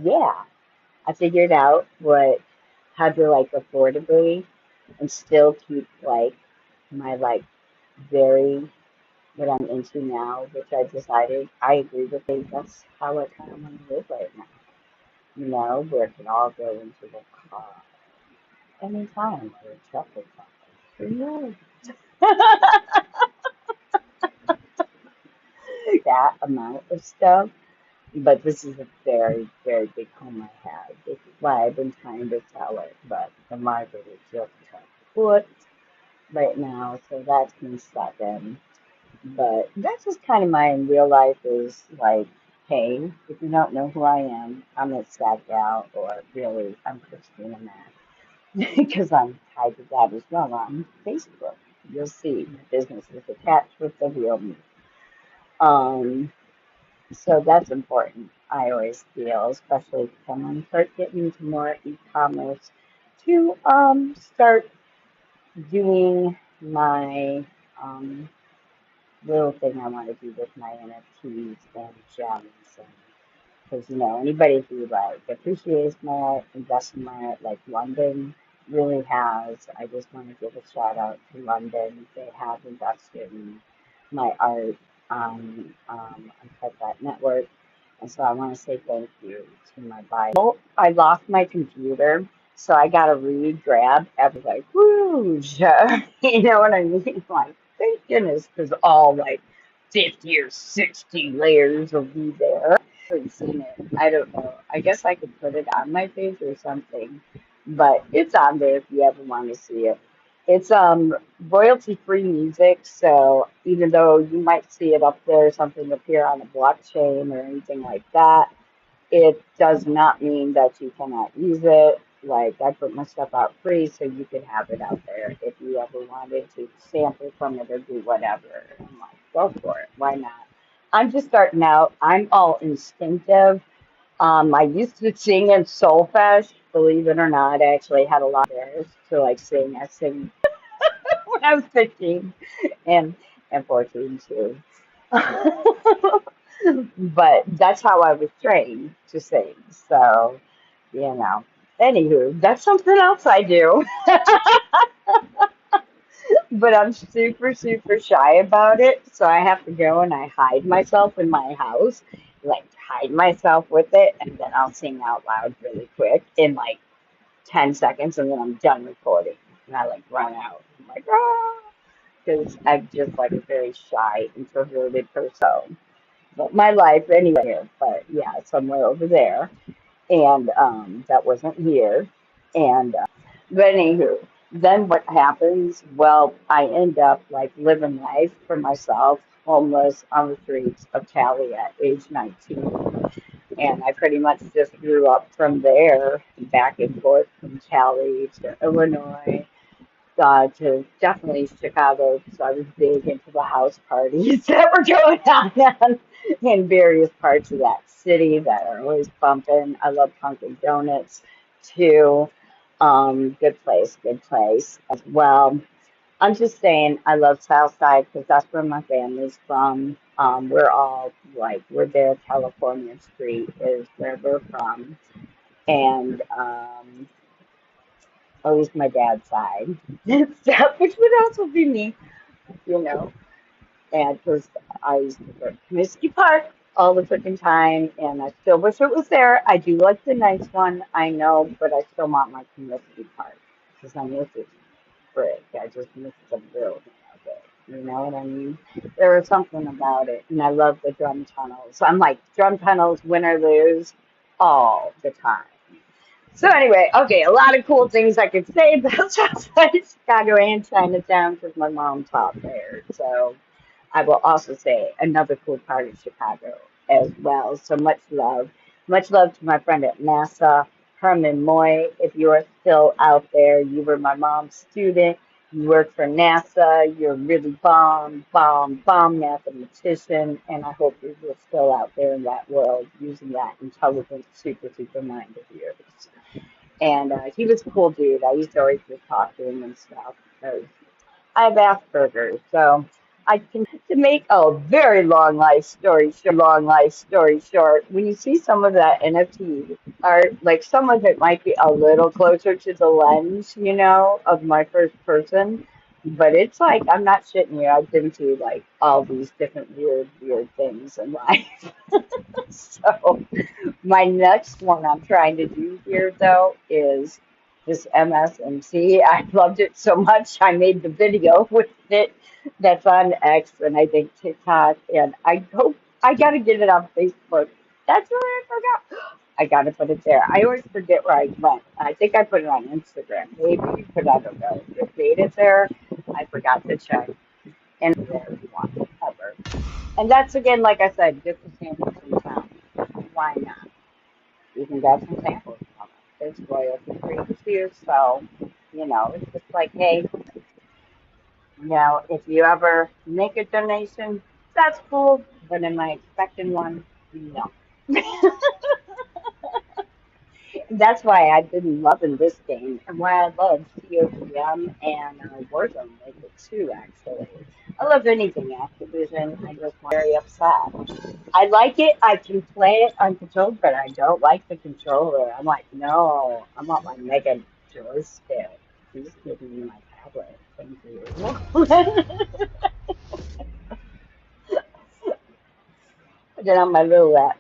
yeah, I figured out how to like affordably and still keep like my like very what I'm into now, which I decided I agree with it. That's how I kind of want to live right now. You know, where it can all go into the car anytime or a truck or something. Yeah. That amount of stuff. But this is a very, very big home I have. This is why I've been trying to sell it. But the market is just kaput right now, so that's been stuck in. But that's just kind of my real life is like, hey, if you don't know who I am, I'm a sad gal, or really, I'm Christina Mack, because I'm tied to that as well on Facebook. You'll see my business is attached with the real me. Um, so that's important. I always feel, especially if someone start getting into more e-commerce, to start doing my um, little thing I want to do with my NFTs and gems. And because, anybody who like appreciates my art, invests in my art, like London really has. I just want to give a shout out to London. They have invested in my art on Cut Network. And so I want to say thank you to my buyer. I lost my computer, so I got to re-grab every like, whoo, you know what I mean? Like, thank goodness, because all like 50 or 60 layers will be there. I haven't seen it. I don't know. I guess I could put it on my page or something, but it's on there if you ever want to see it. It's royalty free music, so even though you might see it up there, something appear on a blockchain or anything like that, it does not mean that you cannot use it. Like I put my stuff out free so you could have it out there if you ever wanted to sample from it or do whatever. I'm like, go for it. Why not? I'm just starting out. I'm all instinctive. I used to sing in Soulfest, believe it or not. I actually had a lot of theirs to like sing. I sing when I was 15 and 14 too. But that's how I was trained to sing. So, you know. Anywho, that's something else I do. But I'm super, super shy about it. So I have to go and I hide myself in my house, like hide myself with it, and then I'll sing out loud really quick in like 10 seconds, and then I'm done recording. And I like run out. I'm like, ah, because I'm just like a very shy, introverted person. But my life anyway, but yeah, somewhere over there. And that wasn't here. And but anywho, then what happens? Well, I end up like living life for myself, homeless on the streets of Cali at age 19. And I pretty much just grew up from there, back and forth from Cali to Illinois, to definitely Chicago, because I was big into the house parties that were going on in various parts of that city that are always bumping. I love Pumpkin Donuts too. Good place, good place as well. I'm just saying I love Southside because that's where my family's from. We're all like we're there. California Street is where we're from, and at least my dad's side, stuff, which would also be me, you know. And because I used to go to Comiskey Park all the freaking time, and I still wish it was there. I do like the nice one, I know, but I still want my Comiskey Park because I miss it frick. I just miss the building of it. You know what I mean? There was something about it, and I love the drum tunnels. I'm like drum tunnels, win or lose, all the time. So anyway, okay, a lot of cool things I could say about Southside Chicago and Chinatown because my mom taught there. So I will also say another cool part of Chicago as well. So much love to my friend at NASA, Herman Moy. If you are still out there, you were my mom's student. You work for NASA. You're a really bomb mathematician, and I hope you're still out there in that world using that intelligent, super, super mind of yours. And he was a cool dude. I used to always just talk to him and stuff because I have Asperger's. So I can to make a very long life story short. When you see some of that NFT art, like some of it might be a little closer to the lens, of my first person, but it's like I'm not shitting you. I've been to like all these different weird things in life. So my next one I'm trying to do here though is this MSMC. I loved it so much I made the video with it that's on X and I think TikTok, and I hope I gotta get it on Facebook. That's what I forgot. I gotta put it there. I always forget where I went. I think I put it on Instagram, maybe, but I don't know. If made it there, I forgot to check. And there you want ever. And that's again, like I said, just a sample from town. Why not? You can get some samples from it. It's royalty free too, so it's just like, hey, if you ever make a donation, that's cool. But am I expecting one? No. That's why I've been loving this game and why I love COTM and Warzone like it too, actually. I love anything Activision. I just very upset. I like it. I can play it uncontrolled, but I don't like the controller. I'm like, no, I want my Mega joystick. Please give me my tablet. Thank you. Put it on my little lap.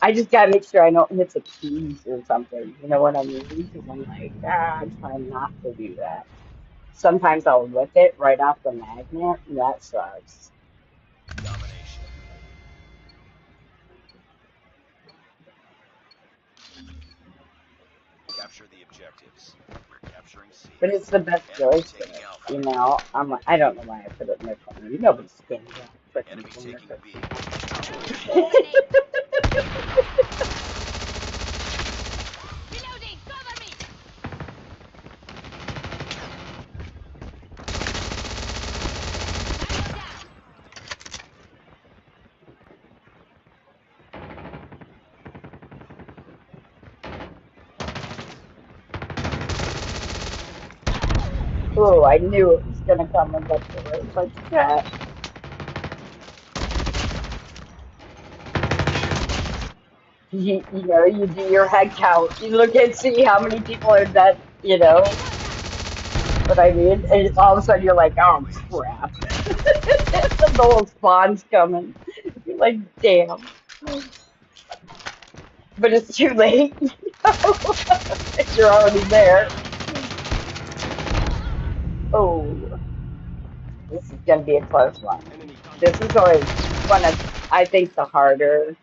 I just gotta make sure I don't hit the keys or something. You know what I mean? Because I'm like, I'm trying not to do that. Sometimes I'll rip it right off the magnet, and that sucks. Domination. Capture the objectives. Capturing C. But it's the best Enemy taking joystick, Alpha. I don't know why I put it in my phone. Nobody's getting that freaking Enemy taking corner. B. Reloading, cover me! Tango down! Enemy Oh, taking I Bravo. knew it was gonna come eventually. Like that. You do your head count. You look and see how many people are dead, Tango down! what I mean? And all of a sudden you're like, oh UAV crap. standing by. The whole spawn's coming. You're like, damn. But it's too late. You're already there. Oh, this is gonna be a close one. Enemy This contact. is always one of, I think, the harder.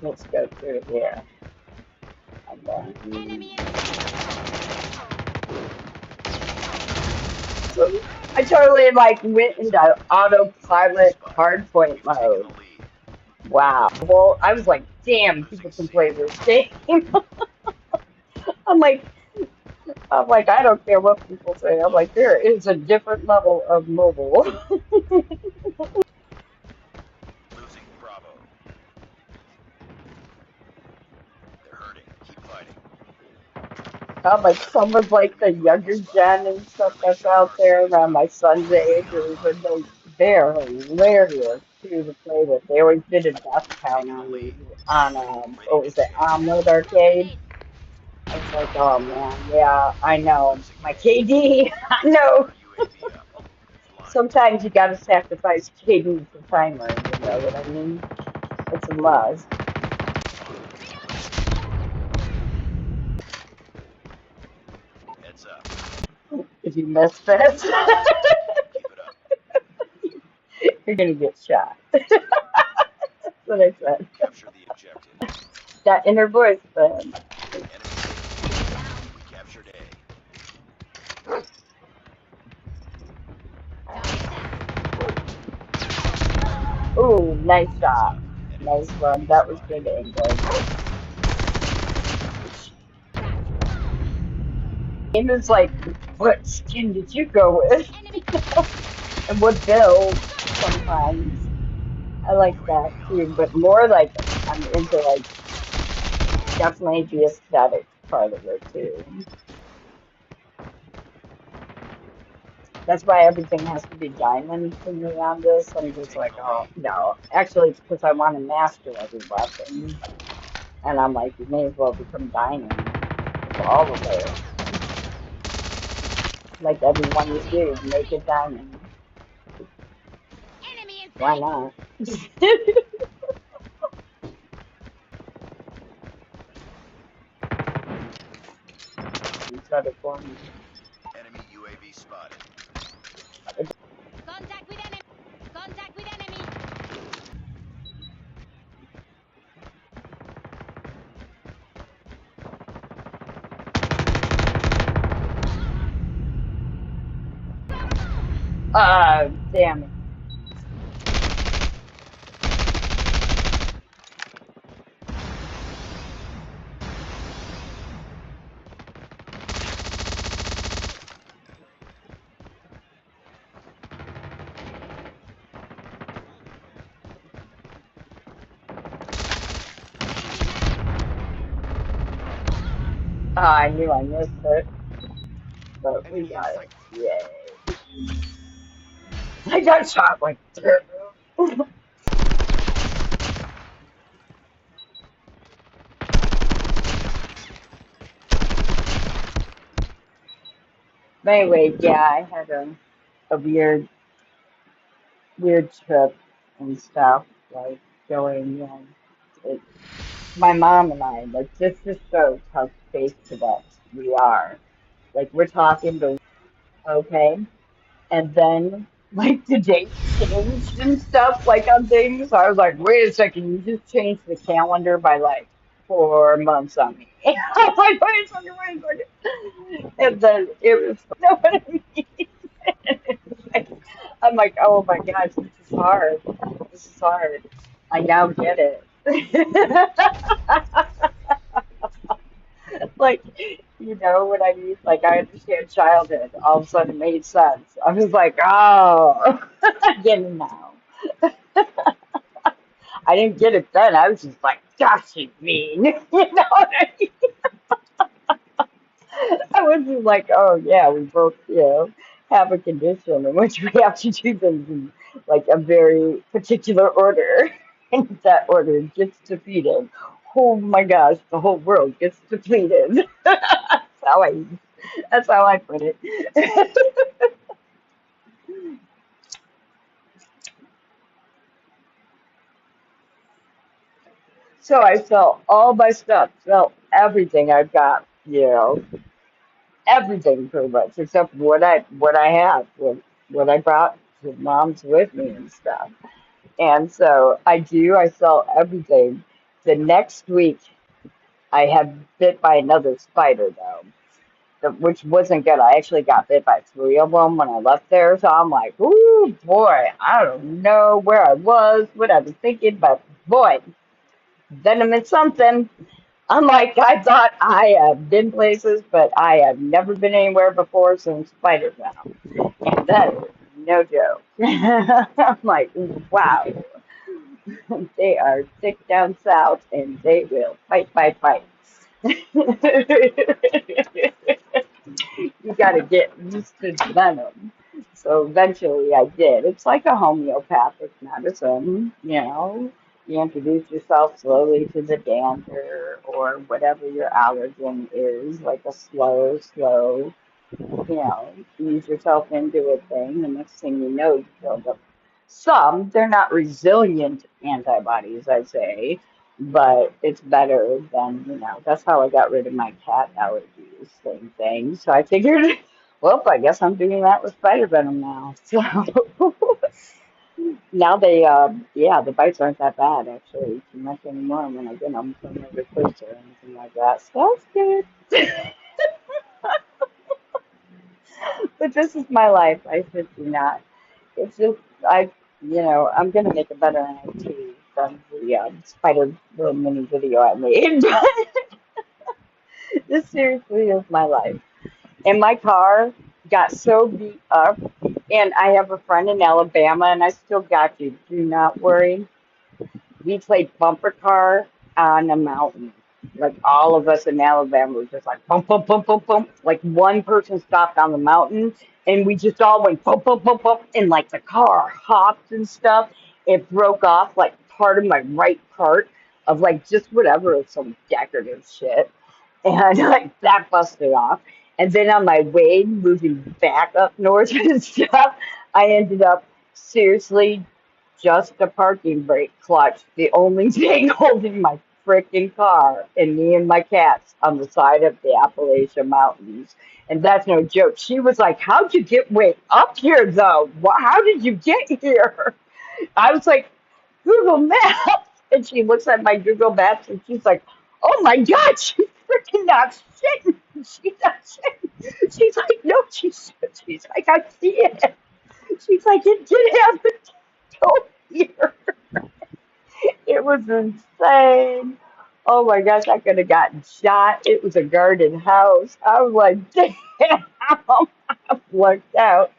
Let's go through here. And then, Enemy in sight! so I totally like went into autopilot Spotted. hardpoint You've taken mode. the lead. Wow. Well, I was like, damn, Losing people can C. play this game. I'm like, I don't care what people say. I'm like, there is a different level of mobile. Losing Bravo. They're hurting. Keep fighting. I'm like, someone's like Enemy the playing a younger spy. gen and stuff Friendly that's Shark out RC there is around my coming. son's age, UAV or online. even they're hilarious too to play with. They always did a death count Taking the lead. on Ready what to was it, engage. Omelet Throw Arcade. grenade! I was like, oh man, yeah, I know. Losing My A. KD, I know. Counter UAV up. Flying. Sometimes you gotta sacrifice KD for timer, you know what I mean? It's a must. Heads up. If you miss this, Keep it up. you're gonna get shot. That's what I said. Capture the objective. That inner voice, but Enemy taking B. Tango down! We captured A. Target down! ooh, nice Heads shot. up. Enemy Nice one. UAV That was spotted. good angle. Cracked! Game is like, what skin did you go with? Enemy contact! And what build Cover me! sometimes. I like that UAV too, online. but more like I'm into like definitely the aesthetic part of it too. That's why everything has to be diamond for me on this. I'm We've just taken like, the oh lead. no. Actually, it's because I want to master every weapon, and I'm like, you may as well become diamond with all of it. Like everyone you Enemy see, over make it here. diamond. Enemy in Why sight. not? You said it for me. Enemy UAV spotted. Contact with enemy. Contact with enemy. Damn it. I knew I missed it, but we Enemy in got sight. it. Yay. I got shot like two. But anyway, yeah, I had a weird trip and stuff, like going, it, my mom and I, like, just shows how space cadets we are. Like, we're talking to, okay, and then, like, the date changed and stuff, like, on things. I was like, wait a second, you just changed the calendar by, like, 4 months on me. I'm like, wait a second. And then it was, you know what I mean? I'm like, oh my gosh, this is hard. This is hard. I now get it. Like, you know what I mean? Like, I understand childhood. All of a sudden, it made sense. I was like, oh, I get it now. I didn't get it then. I was just like, gosh, she's mean. You know what I mean? I was just like, oh yeah, we both, have a condition in which we have to do things in like a very particular order. And if that order gets defeated, oh my gosh, the whole world gets depleted. how I that's how I put it. So I sell all my stuff, sell everything I've got, everything pretty much, except what I have, what I brought to mom's with me and stuff. And so I sell everything. The next week, I had bit by another spider, though, which wasn't good. I actually got bit by three of them when I left there. So I'm like, ooh, boy, I don't know where I was, what I was thinking, but boy, venom is something. I'm like, I thought I have been places, but I have never been anywhere before since spider venom. And that is no joke. I'm like, wow. They are thick down south and they will fight. You got to get used to venom. So eventually I did. It's like a homeopathic medicine, you know. You introduce yourself slowly to the dander or whatever your allergen is, like a slow, ease yourself into a thing. The next thing you know, you build up some. They're not resilient antibodies, I'd say, but it's better than, that's how I got rid of my cat allergies, same thing. So I figured, well, I guess I'm doing that with spider venom now. So now the bites aren't that bad actually too much anymore when I get them from a recruiter or anything like that. So that's good. But this is my life. I should do not. It's just I'm gonna make a better NFT than the spider little mini video I made. This seriously is my life. And my car got so beat up. And I have a friend in Alabama, and I still got you. Do not worry. We played bumper car on a mountain. Like all of us in Alabama were just like bump, bump, bump, bump, bump. Like one person stopped on the mountain, and we just all went bump, bump, bump, bump, and like the car hopped and stuff. It broke off like part of my right part of like just whatever, some decorative shit, and like that busted off. And then on my way moving back up north and stuff, I ended up seriously just a parking brake clutch, the only thing holding my freaking car, and me and my cats on the side of the Appalachian Mountains. And that's no joke. She was like, "How'd you get way up here, though? How did you get here?" I was like, "Google Maps." And she looks at my Google Maps and she's like, "Oh my God, she's freaking not shitting. She's not shitting." She's like, "No, she's like, I see it." She's like, "It did happen to here." It was insane. Oh my gosh, I could have gotten shot. It was a garden house. I was like, damn, I lucked out.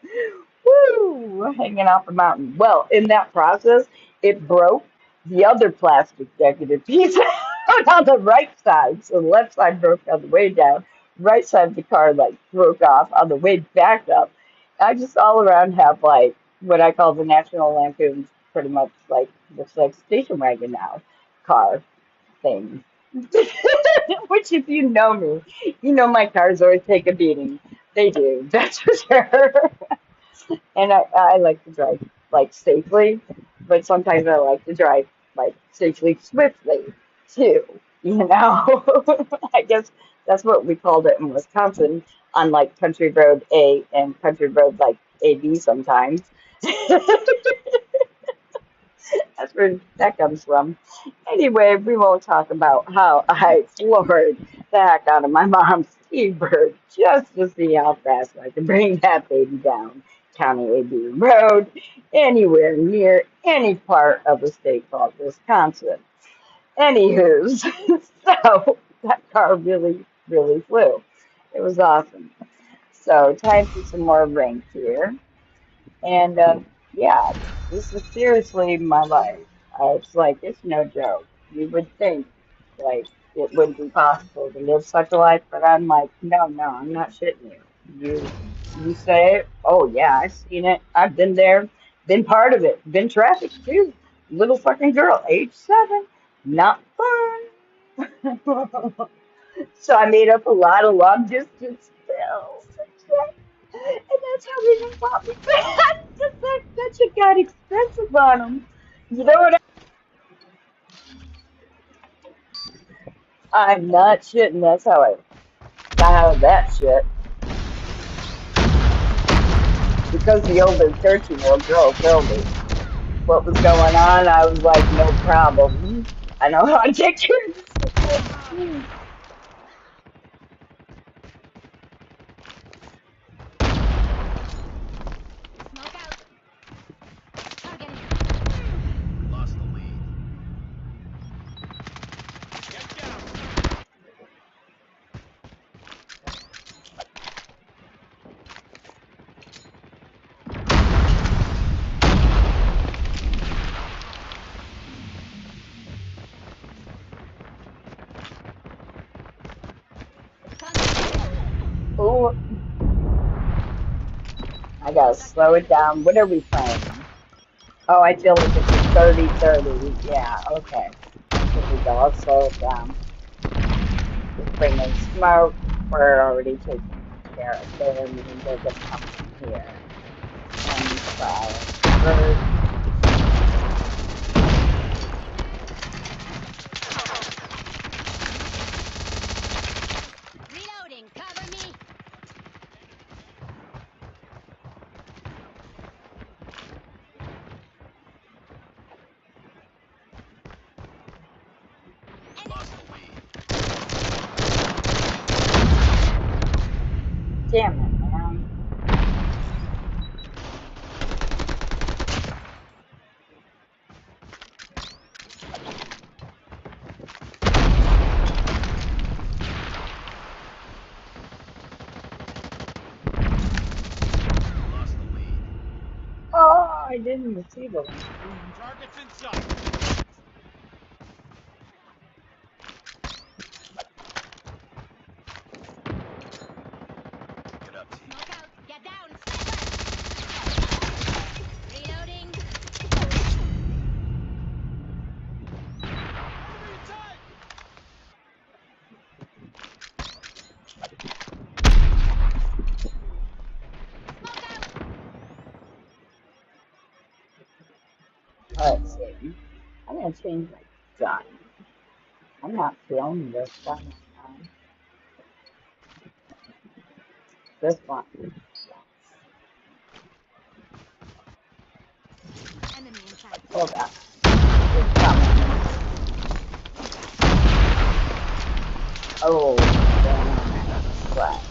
Woo, hanging off a mountain. Well, in that process, it broke the other plastic decorative piece out on the right side. So the left side broke on the way down. Right side of the car like broke off on the way back up. I just all around have like what I call the National Lampoon's pretty much like looks like station wagon now car thing. Which if you know me, you know my cars always take a beating. They do, that's for sure. And I like to drive like safely, but sometimes I like to drive like safely swiftly too. You know, I guess that's what we called it in Wisconsin on like Country Road A and Country Road like AB sometimes. That's where that comes from. Anyway, we won't talk about how I floored the heck out of my mom's T-Bird just to see how fast I can bring that baby down County AB Road, anywhere near any part of the state called Wisconsin. Anywho's, so that car really, really flew. It was awesome. So time for some more ranked here. And yeah, this is seriously my life. It's like, it's no joke. You would think, like, it wouldn't be possible to live such a life, but I'm like, no, no, I'm not shitting you. You say it, oh yeah, I've seen it. I've been there, been part of it, been trafficked too. Little fucking girl, age 7, not fun. So I made up a lot of long distance bills. And that's how they didn't want me back. Because that shit got expensive on them. You know what? I'm not shitting. That's how I got out of that shit. Because the older 13-year-old girl told me what was going on. I was like, no problem. I know how to take care of this situation. Smoke out. Targeting. Lost the lead. Get down. Contact. Oh, I gotta slow it down. What are we playing? Oh, I feel like it's a 30-30. Yeah, okay. Here we go. I'll slow it down. Just bring in smoke. We're already taking care of them. And they're gonna come from here. And first, Reloading. Cover me. Enemy. Lost the lead. damn it, man. Lost the lead. I didn't see the one. Target's in sight. Get up, team. Smoke out. Get down. Sniper. Reloading. Enemy in sight. Smoke out. Let's see. I'm gonna change my gun. I'm not feeling this gun. This one. Enemy in sight. Hold on. It's coming. Oh, damn. Right.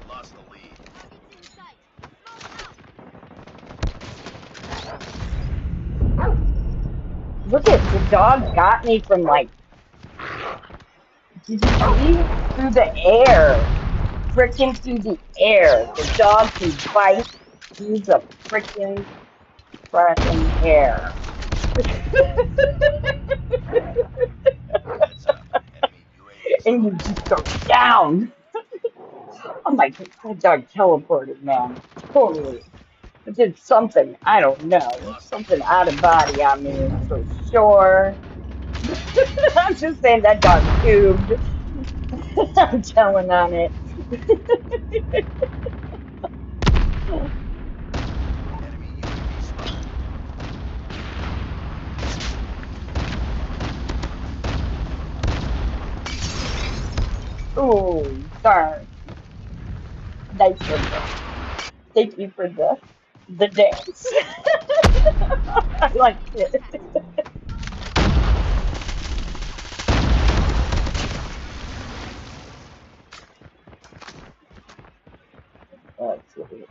Lost the lead. Target's in sight. Smoke Look at the dog got me from like, did you see? Through the air. Freaking through the air. The dog can bite through the freaking air. Heads up. Enemy UAV And you just go down. Oh my god, that dog teleported, man. Totally. It did something. I don't know. lost the Something lead. out of body, I mean, for sure. I'm just saying that dog tubed. I'm telling on it. Enemy UAV spotted. Oh, darn. Nice one. Thank you for the dance. I like it. Let's see.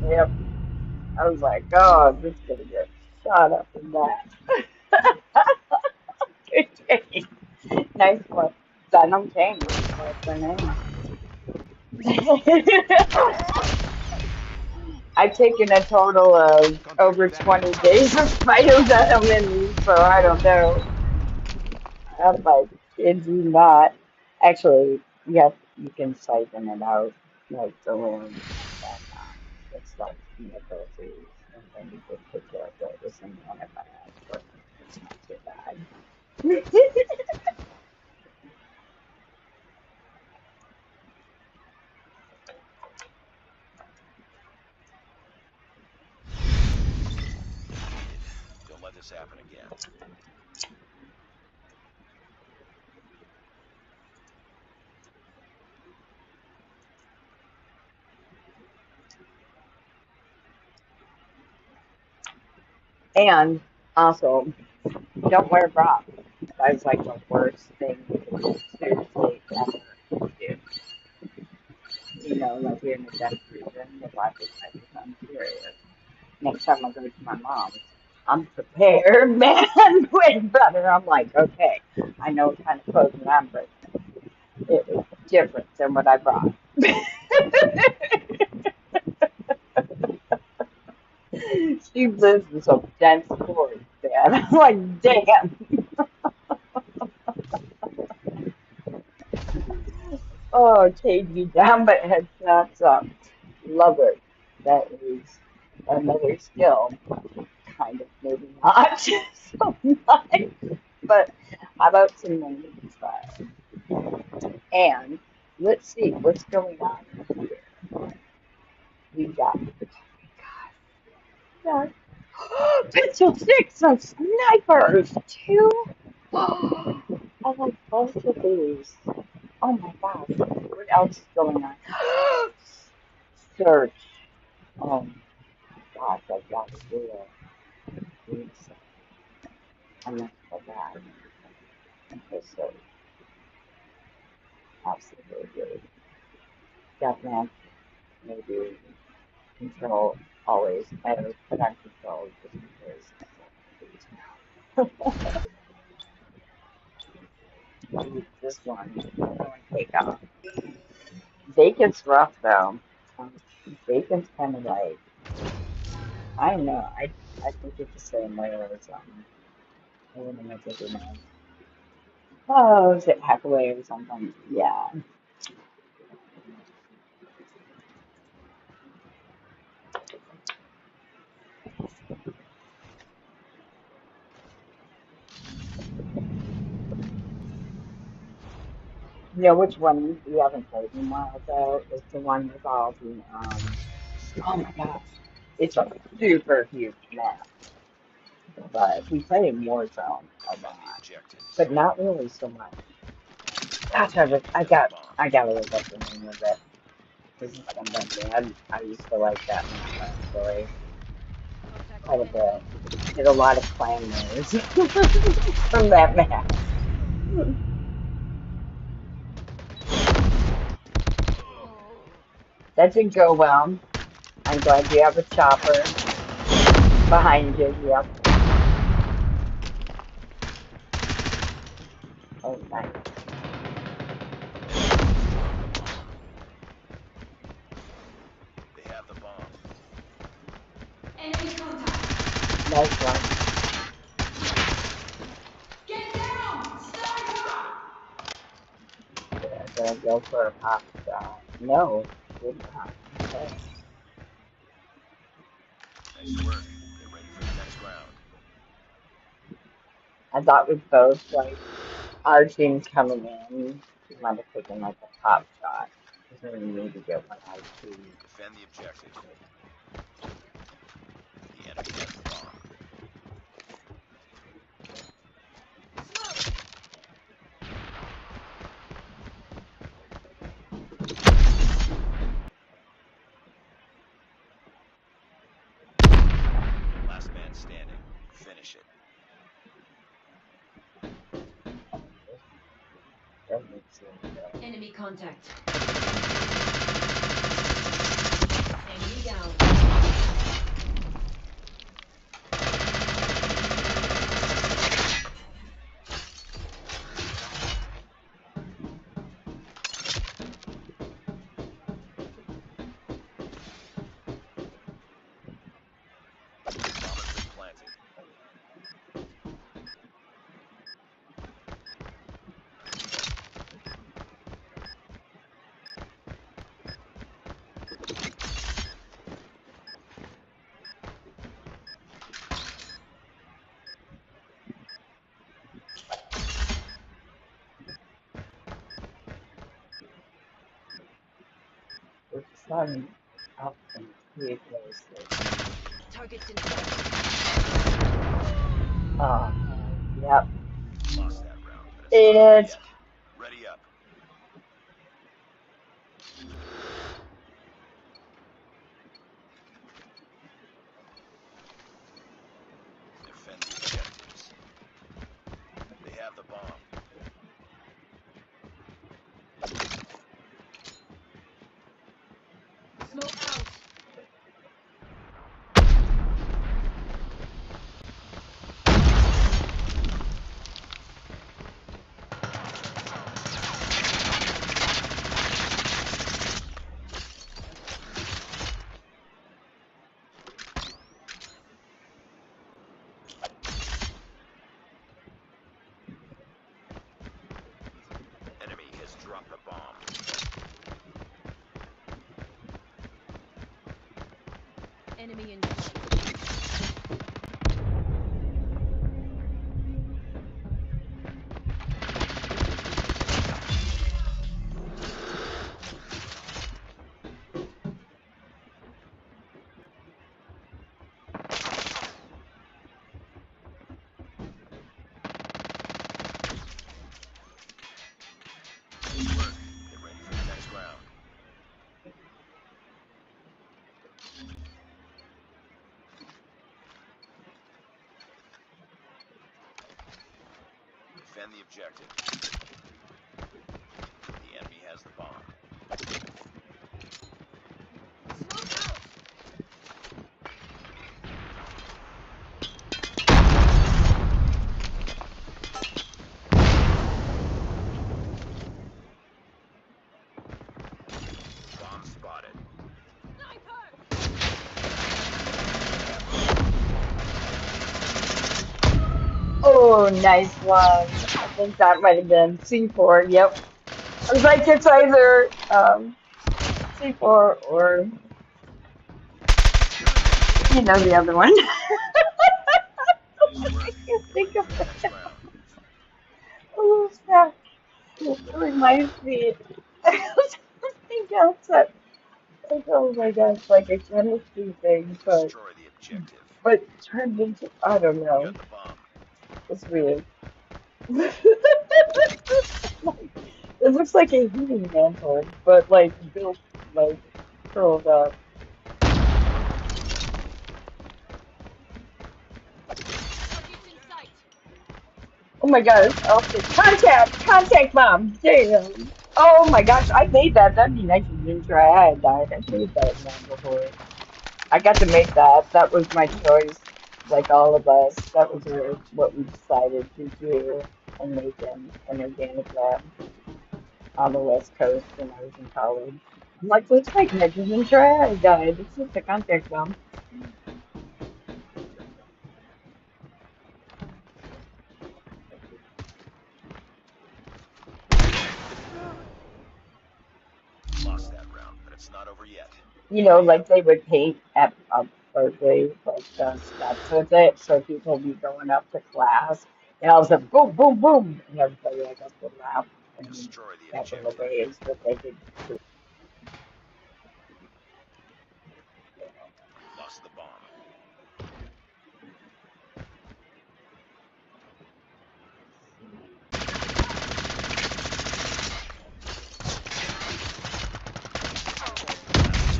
Yep. I was like, oh, this is gonna get shot up in that. Okay. Nice one. Venom King was her name. I've taken a total of Contact over with enemy. 20 days of spider venom in me, so I don't know. I'm like, kid you not. Actually, yes, you can siphon it out, like the wound, and it's like necrosis, and then you just take care of those and antibiotics, but it's not too bad. Don't let this happen again. And also, don't wear bra. That was like the worst thing seriously ever do. You know, like you're in a death region, the life is like, I'm serious. Next time I go to my mom's, I'm prepared, man, way better. I'm like, okay, I know what kind of clothes I'm bringing. It was different than what I brought. She lives in some dense forest, man. I'm like, damn. Oh, take me down, but headshots up. Love it. That is another skill. Kind of, maybe not so much. But how about some names? And let's see what's going on here. We got, got Pencil 6 on snipers, too. I like both of these. Oh my gosh, what else is going on? Search. Oh gosh, I've got to do it. Oops, I messed up that. Okay, so absolutely. Definitely maybe control always better put on control just in case. This one take off. Bacon's rough though. Um, Bacon's kind of like I don't know. I think it's the same way or something. I wouldn't make it nice. Oh, is it Hackaway or something? Yeah. You know which one we haven't played in a while though? Is the one with all the oh my gosh. It's a super huge map. But we play in Warzone a Defend the lot. objectives. But not really so much. Gosh, The enemy has the bomb. I gotta look up the name of it. This is something I used to like that map actually Contact quite with a bit. enemy. Did a lot of clan wars from that map. That didn't go well. I'm glad you have a chopper behind you. Yep. Oh, nice. Enemy has dropped the bomb. They have the bomb. Enemy contact. Nice one. Get down! Sniper! Got him. Yeah, gonna go for a pop shot. No, did not. Okay. Nice work. Get ready for the next round. I thought with both like our teams coming in, we might have taken like a pop shot. Because we need to get one out too. Defend the objective. The enemy has the bomb. Last man standing. Finish it. Doesn't seem to. Enemy contact. Enemy down. Bomb has been planted. We're starting up in three places. Targets in sight. Oh, yep. Lost that round, but it's not over It's yet. Ready up. Defend the objectives. They have the bomb. Smoke out. Enemy has dropped the bomb. Enemy in sight. Nice work. Defend the objective. The enemy has the bomb. Bomb spotted. Oh, nice one. I think that might have been C4. Yep. I was like, it's either C4 or you know the other one. Nice work. I can't Get think ready of for the it. next round. Oh, snap. It reminds me of something else that, like, oh my gosh, like a chemistry thing, Destroy the objective. but turned into, I don't You know. got the bomb. It's weird. It looks like a heating mantle, but like built, like curled up. Targets in sight. Oh my gosh, oh, contact bomb, damn. Oh my gosh, I made that. That'd be nice if you didn't try. I had died. I made that one before. I got to make that. That was my choice. Like all of us, that was what we decided to do and make an organic lab on the West Coast when I was in college. I'm like, let's make nitrogen triiodide. It's just a contact bomb. Lost that round, but it's not over yet. You know, Ready like up. they would paint at Berkeley, like steps with it, so people would be going up to class, and all of a sudden, boom, boom, boom, and everybody like up would laugh, and Destroy the back in the objective. days that they could. Lost the bomb.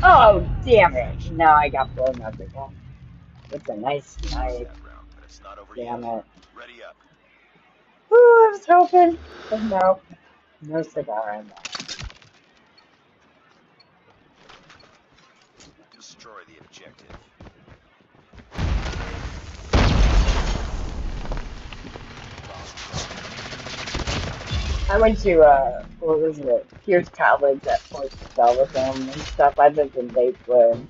Oh, damn it! No, I got blown up again. It's a nice Lost snipe. that round, but it's not over yet. Damn it. Ready up. Ooh, I was hoping, but no, no cigar in there. Destroy the objective. I went to what was it, Pierce College at Fort Sullivan and stuff. I lived in Lakewood,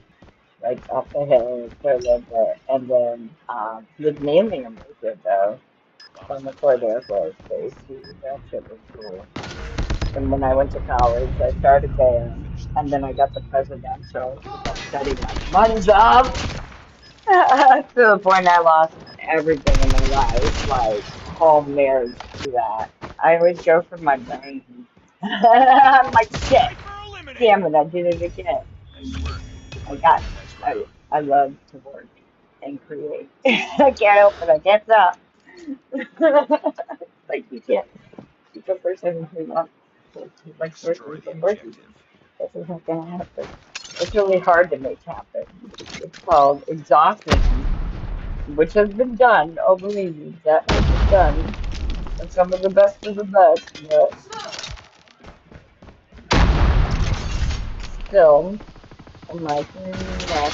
like up the hill for a little bit, and then lived mainly in Lakewood though, Bomb has on the been Fort planted. Air Force Base. That shit was cool. And when I went to college, I started there, Finish the and mission. then I got the presidential because I studied my buns off to the point I lost everything in my life, like home marriage to that. I always go for my brain. I'm like, shit, Sniper eliminated. damn it, I did it again. Nice work. Get I ready got, for the next I, round. I love to work and create. I can't help it, I can't stop. Like, you can't keep a person who wants to like Destroy working the from working. objective. This is not gonna happen. It's really hard to make happen. It's called exhaustion, which has been done. Oh, believe me, that has been done. And some of the best of the best, but still, I'm like, no.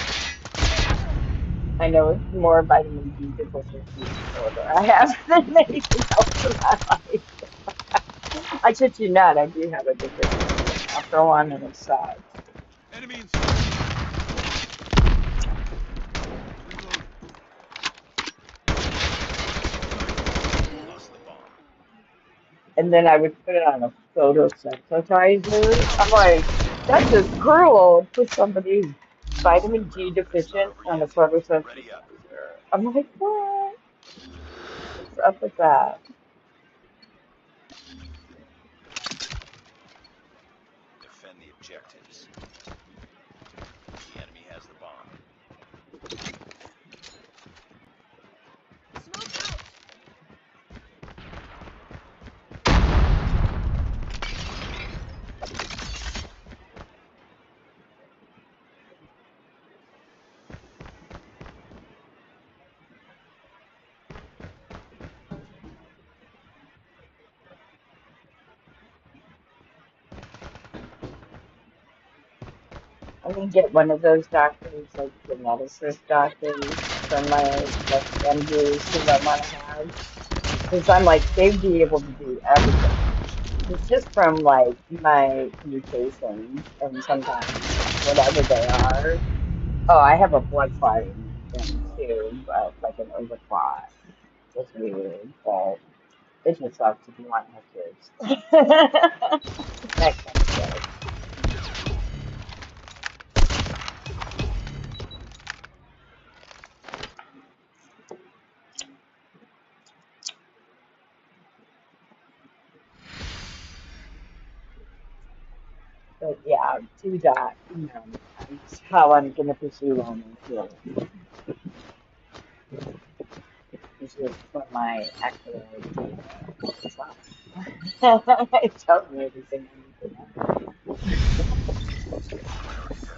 I know it's more vitamin D deficiency disorder I have than anything else in my life. I kid you not, I do have a deficiency. I'll throw on an aside. Enemy in sight. Reloading. Lost the bomb. And then I would put it on a photosynthesizer. I'm like, that's just cruel. Put somebody who's Lost vitamin that D round, but it's not deficient over on a yet. photosynthesizer. Ready up. I'm like, what? What's up with that? Defend the objectives. The enemy has the bomb. Smoke out. I'm gonna get one of those doctors, like geneticist doctors, from my like MDs who I want to have, because I'm like they'd be able to do everything. It's just from like my mutations and sometimes whatever they are. Oh, I have a blood clotting thing too, but like an overclot. It's weird, but it just sucks if you want to have kids. That kind of stuff. But yeah, two dot, that's how I'm gonna pursue wellness here. This is for my accolade Trump. I tell me everything I need to know.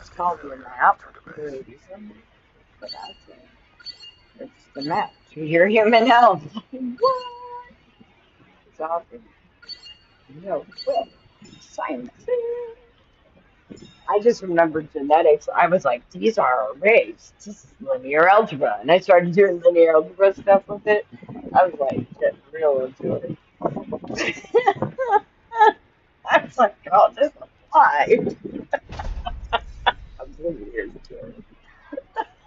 It's called the map for a reason, but that's it. It's the map to your human health. What? It's awesome. No, quick. Science. I just remembered genetics. I was like, these are arrays. This is linear algebra. And I started doing linear algebra stuff with it. I was like, getting real into it. I was like, oh, this applied. I'm so weird too.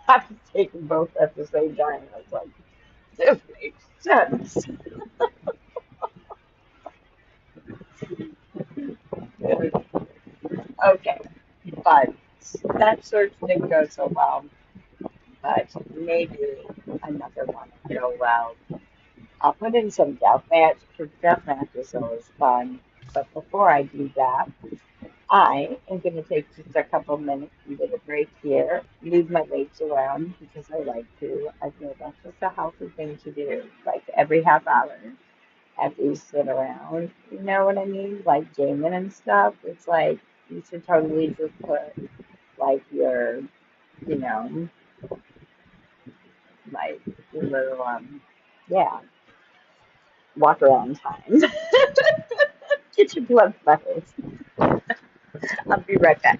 I was taking both at the same time. I was like, this makes sense. Okay, but that search didn't go so well. But maybe another one will go well. I'll put in some deathmatch because deathmatch is always fun. But before I do that, I am going to take just a couple minutes and get a break here, move my weights around because I like to. I feel that's just a healthy thing to do. Like every half hour after you sit around, you know what I mean? Like gaming and stuff. It's like you should totally just put like your, you know, like your little yeah, walk around time. Get your blood levels. I'll be right back.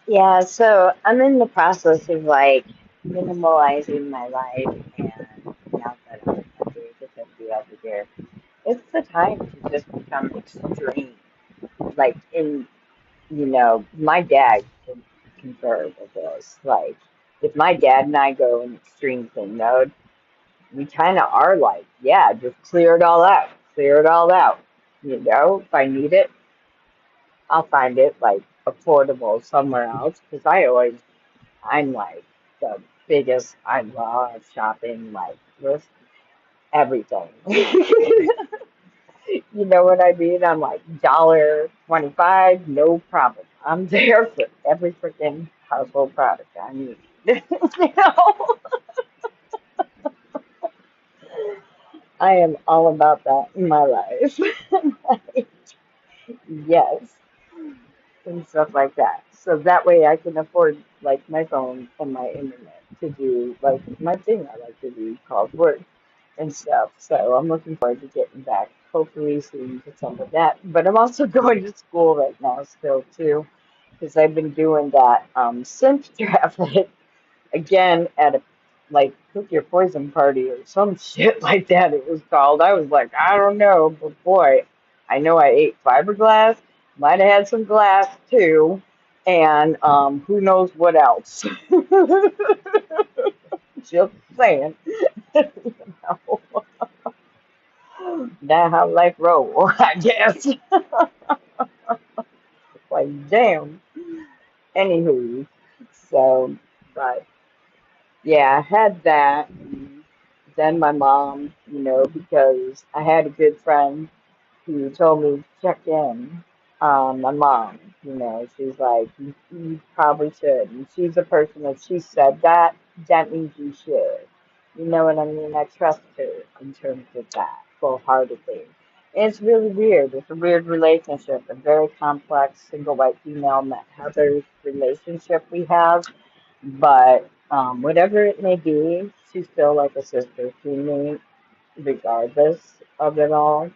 Yeah, so I'm in the process of like minimalizing my life, and now that I'm under the 50 over here, it's the time to just become extreme. Like my dad can concur with this. Like, if my dad and I go in extreme thing mode, we kind of are like, yeah, just clear it all out, clear it all out. You know, if I need it, I'll find it like affordable somewhere else because I'm like the biggest, I love shopping, like with everything. You know what I mean? I'm like $1.25, no problem. I'm there for every freaking household product I need. You know, I am all about that in my life. Yes, and stuff like that. So that way I can afford like my phone and my internet to do like my thing I like to do called work and stuff. So I'm looking forward to getting back hopefully soon to some of that. But I'm also going to school right now still too because I've been doing that synth traffic again at a like cook your poison party or some shit like that it was called. I was like, I don't know, but boy, I know I ate fiberglass, might have had some glass too, and who knows what else. Just saying. You know, that how life roll, I guess. Like damn. Anywho, so but yeah, I had that. And then my mom, you know, because I had a good friend who told me to check in on my mom. You know, she's like, you probably should. And she's a person that she said that, that means you should. You know what I mean? I trust her in terms of that, wholeheartedly. And it's really weird. It's a weird relationship, a very complex single white female Heather's relationship we have. But whatever it may be, she's still like a sister to me, regardless of it all.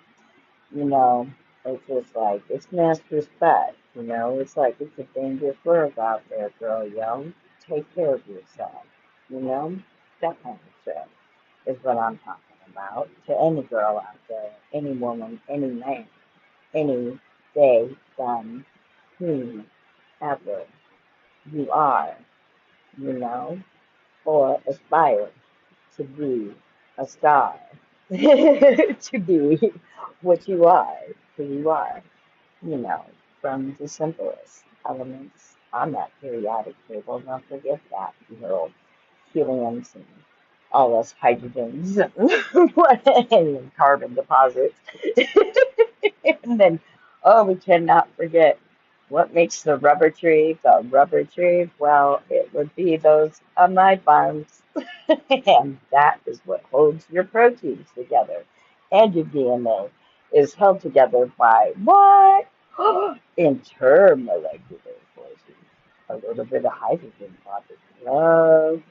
You know, it's just like, it's mass respect. You know, it's like, it's a dangerous world out there, girl, yo. Take care of yourself. You know, that kind of shit is what I'm talking about. To any girl out there, any woman, any man, any day, son, whomever you are, you know, or aspire to be a star, to be what you are, who you are, you know, from the simplest elements on that periodic table. Don't forget that, little heliums and all those hydrogens and carbon deposits. And then, oh, we cannot forget what makes the rubber tree the rubber tree. Well, it would be those amide bonds. And that is what holds your proteins together. And your DNA is held together by what? Intermolecular forces. A little bit of hydrogen bonded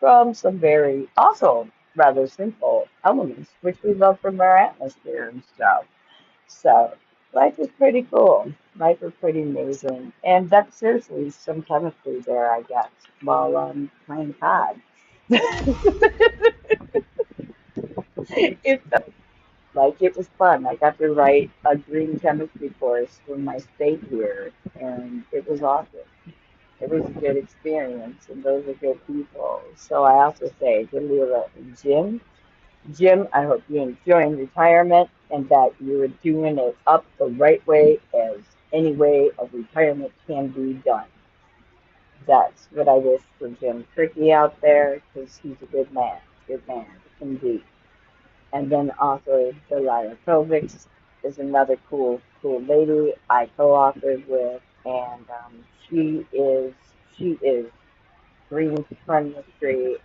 from some very also rather simple elements, which we love from our atmosphere and stuff. So life is pretty cool. Life is pretty amazing. And that's seriously some chemistry there, I guess, while playing COD. It felt like it was fun. I got to write a green chemistry course for my state here, and it was awesome. It was a good experience, and those are good people. So I also say to Leela and Jim, I hope you're enjoying retirement and that you're doing it up the right way as any way of retirement can be done. That's what I wish for Jim Tricky out there because he's a good man indeed. And then also Delia Kovics is another cool lady I co-authored with, and she is green chemistry,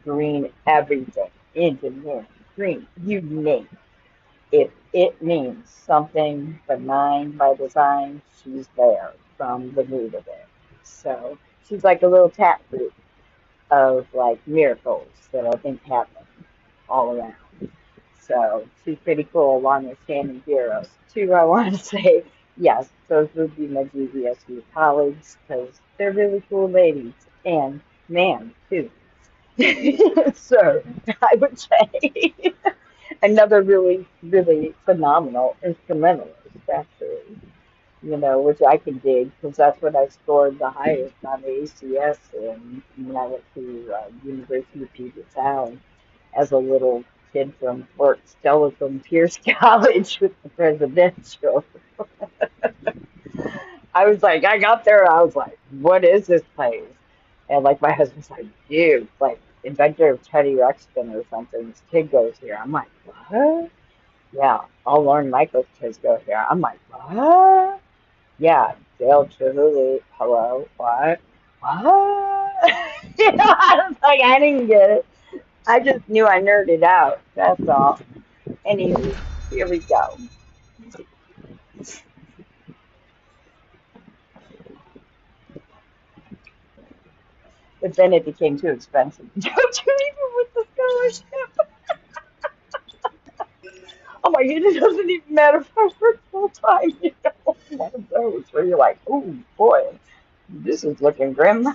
green everything, engineering, green, you name it. If it means something benign by design, she's there from the root of it. So she's like a little tap root of like miracles that I think happen all around. So she's pretty cool, along with Shannon Giros. Too, I want to say, yes, those would be my GVSU colleagues because they're really cool ladies and man, too. So I would say another really phenomenal instrumentalist, actually. you know, which I can dig because that's what I scored the highest on the ACS in when I went to University of Puget Sound as a little kid from Fort Stella from Pierce College with the presidential. I was like, I got there, and I was like, what is this place? And like my husband's like, dude, like inventor of Teddy Ruxpin or something. This kid goes here. I'm like, what? Yeah, all Lauren Michaels kids go here. I'm like, what? Yeah, Dale Chihuly. Hello, what? What? You know, I was like, I didn't get it. I just knew I nerded out. That's all. Anywho, here we go. But then it became too expensive. Don't you even with the scholarship? Oh my god, it doesn't even matter if I work full time. You know, one of those where you're like, oh boy, this is looking grim.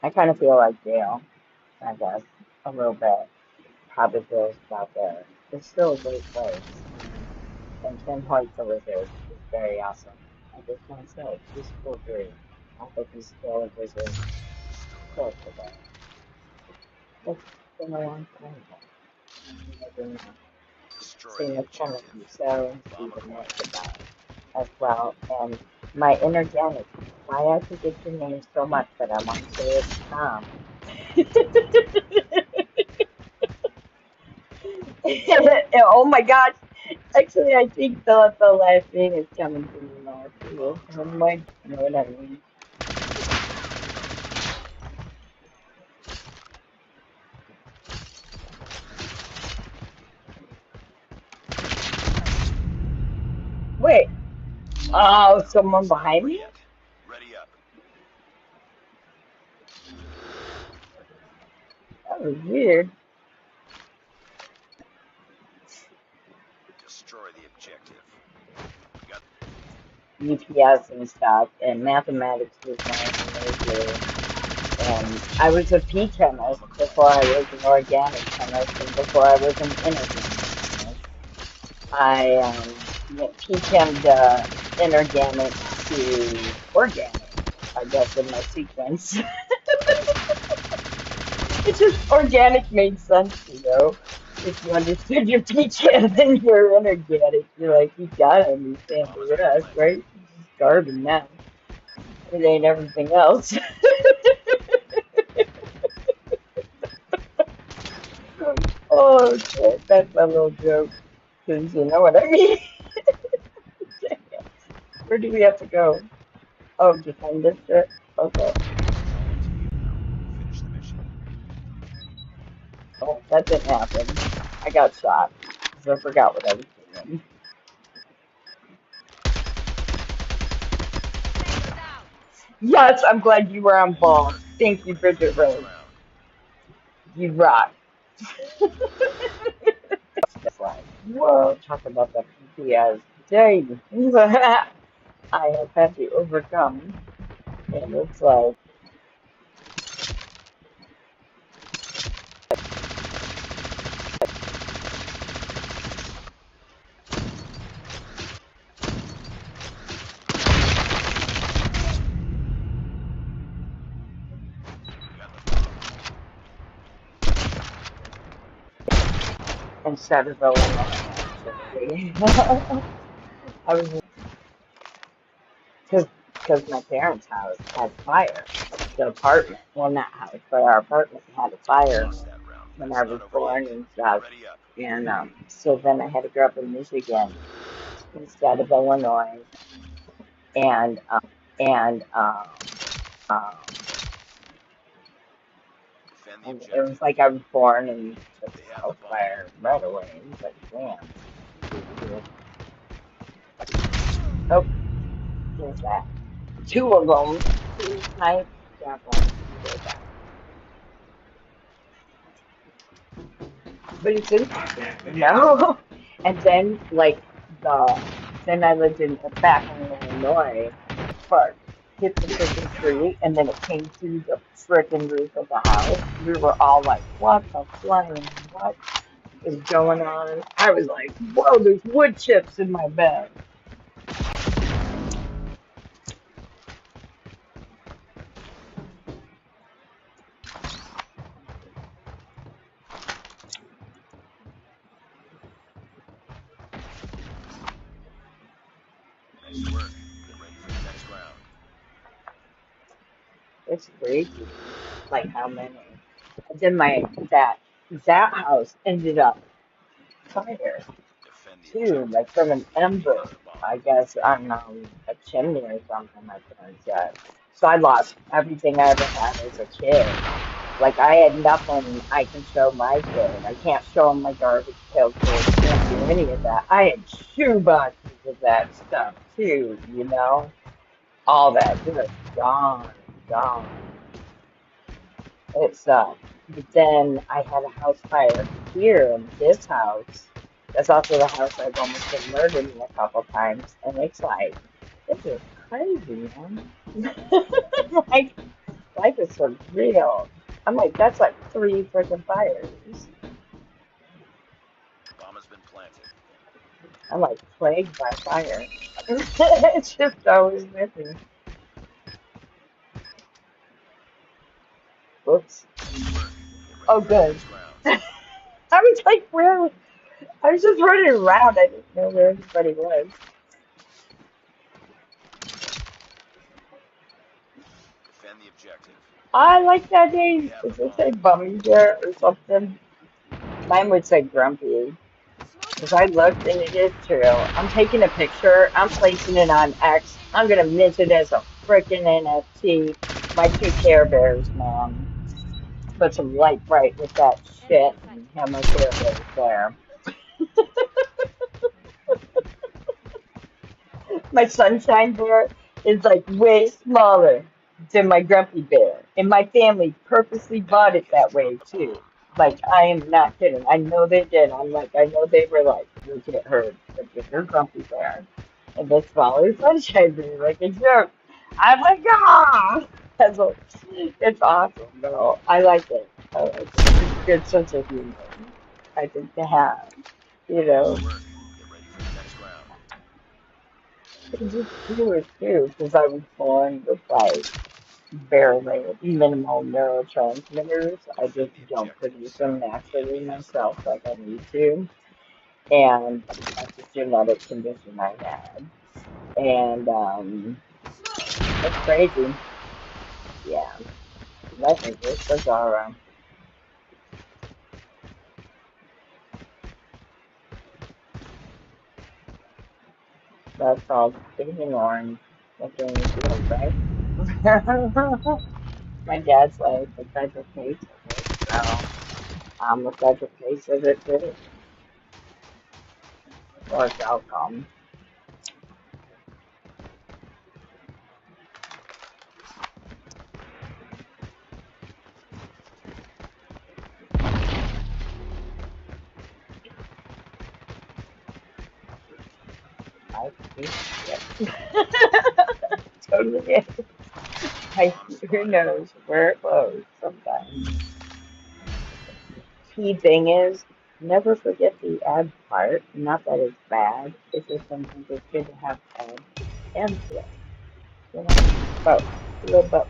I kind of feel like Dale, I guess, a little bit. Probably feels about there. It's still a great place. And Tim Hoyt, the wizard, is very awesome. I just want to say, he's still great. I think he's still a wizard. Still today. It's been a long time ago. You never know. Destroy Same the with Kenneth objective. so and Bomb Stephen acquired. Nick as well. And my inorganic, why I forget your name so much, but I want to say it's Tom. Oh my gosh. Actually, I think the last name is coming to me now too. Bomb Oh dropped. my, you know what I mean? Wait. Oh, someone It's not behind over me? yet. Ready up. That was weird. Destroy the objective. We got UPS and stuff, and mathematics was my major. And I was a pea chemist bomb before acquired. I was an organic chemist, and before I was an inorganic chemist. I went pea chem to inorganic to organic, I guess, in my sequence. It's just organic made sense, you know. If you understood your pea chem and your inorganic, you're like, you gotta understand Bomb has the been rest, planted. right? It's just garbage now. It ain't everything else. Oh, shit, that's my little joke. Because you know what I mean. Where do we have to go? Oh, defend this shit? Okay. It's all up to you now. Finish the mission. Oh, that didn't happen. I got shot. Because I forgot what I was doing. Tango down. Yes, I'm glad you were on Nice ball. work. Thank you, Bring the Bridget victors Rose. around. You rock. It's like, whoa, talk about the PTSD I have had to overcome. And it's like, We got the bomb. instead of Illinois, actually. I was because my parents' house had fire. The apartment, well, not house, but our apartment had a fire Lost that round, but when it's I not was over yet. born and stuff. Ready up. And so then I had to grow up in Michigan instead of Illinois. And um, Defend the and it was objective. like I was born and took They the have the house bomb. fire right away. It was like, damn. Oh, there's that. Two of them. Two snipes. Yeah, but it's interesting, you know? And then, like, the Then I lived in back in Illinois. Spark hit the freaking tree, and then it came through the freaking roof of the house. We were all like, "What the flying? What is going on?" I was like, "Whoa, there's wood chips in my bed." Nice work. Get ready for the next round. It's crazy, like how many. Then that house ended up fire Defend the too, objective. like from an The enemy ember, has the bomb. I guess, on a chimney or something. My parents said. So I lost everything I ever had as a kid. Like I had nothing I can show my kid. I can't show him my garbage pail kids. Can't do any of that. I had shoe boxes of that stuff too. All that just gone, gone. It sucked. But then I had a house fire here in this house. That's also the house I've almost been murdered in a couple times. And it's like, this is crazy, man. Like, life is so real. I'm like, that's like three freaking fires. Bomb has been planted. I'm like plagued by fire. It's just always with me. Whoops. Nice work. Get ready Oh, for the good. next round. I was like, where? I was just running around. I didn't know where everybody was. Defend the objective. I like that The enemy name. have the Does it bomb. say Bummy Bear or something? Mine would say Grumpy. Smoke's Because I out. looked and it is true. I'm taking a picture. I'm placing it on X. I'm going to mint it as a freaking NFT. My two Care Bears, man. Put some light bright with that Enemy shit in sight. and have my Care Bears there. My Sunshine Bear is like way smaller than my Grumpy Bear. And my family purposely The bought enemy it has that dropped way the too. bomb. Like, I am not kidding. I know they did. I'm like, I know they were like, you'll get hurt. But if you're Grumpy Bear and the smaller Sunshine Bear, like a joke. I'm like, ah! That's a, it's awesome, though. I like it. I like it. It's a good sense of humor, I think, to have, you Nice know. work. Get ready for the next round. It's just cute too, because I was born with like barely minimal neurotransmitters. I just Defend the don't produce objectives. them The naturally enemy has the myself bomb. like I need to. And that's a genetic condition I had. And Smoke. it's crazy. Yeah. Life is just bizarre. That's called being orange. Looking good, right? My dad's like the federal case of it, so I'm the federal case of it too. Or outcome. I think totally is. Like, Bomb who spotted. knows where it goes sometimes. Key thing is, never forget the ad part. Not that it's bad. It's just sometimes it's good to have ad and play. You know, both. A little both.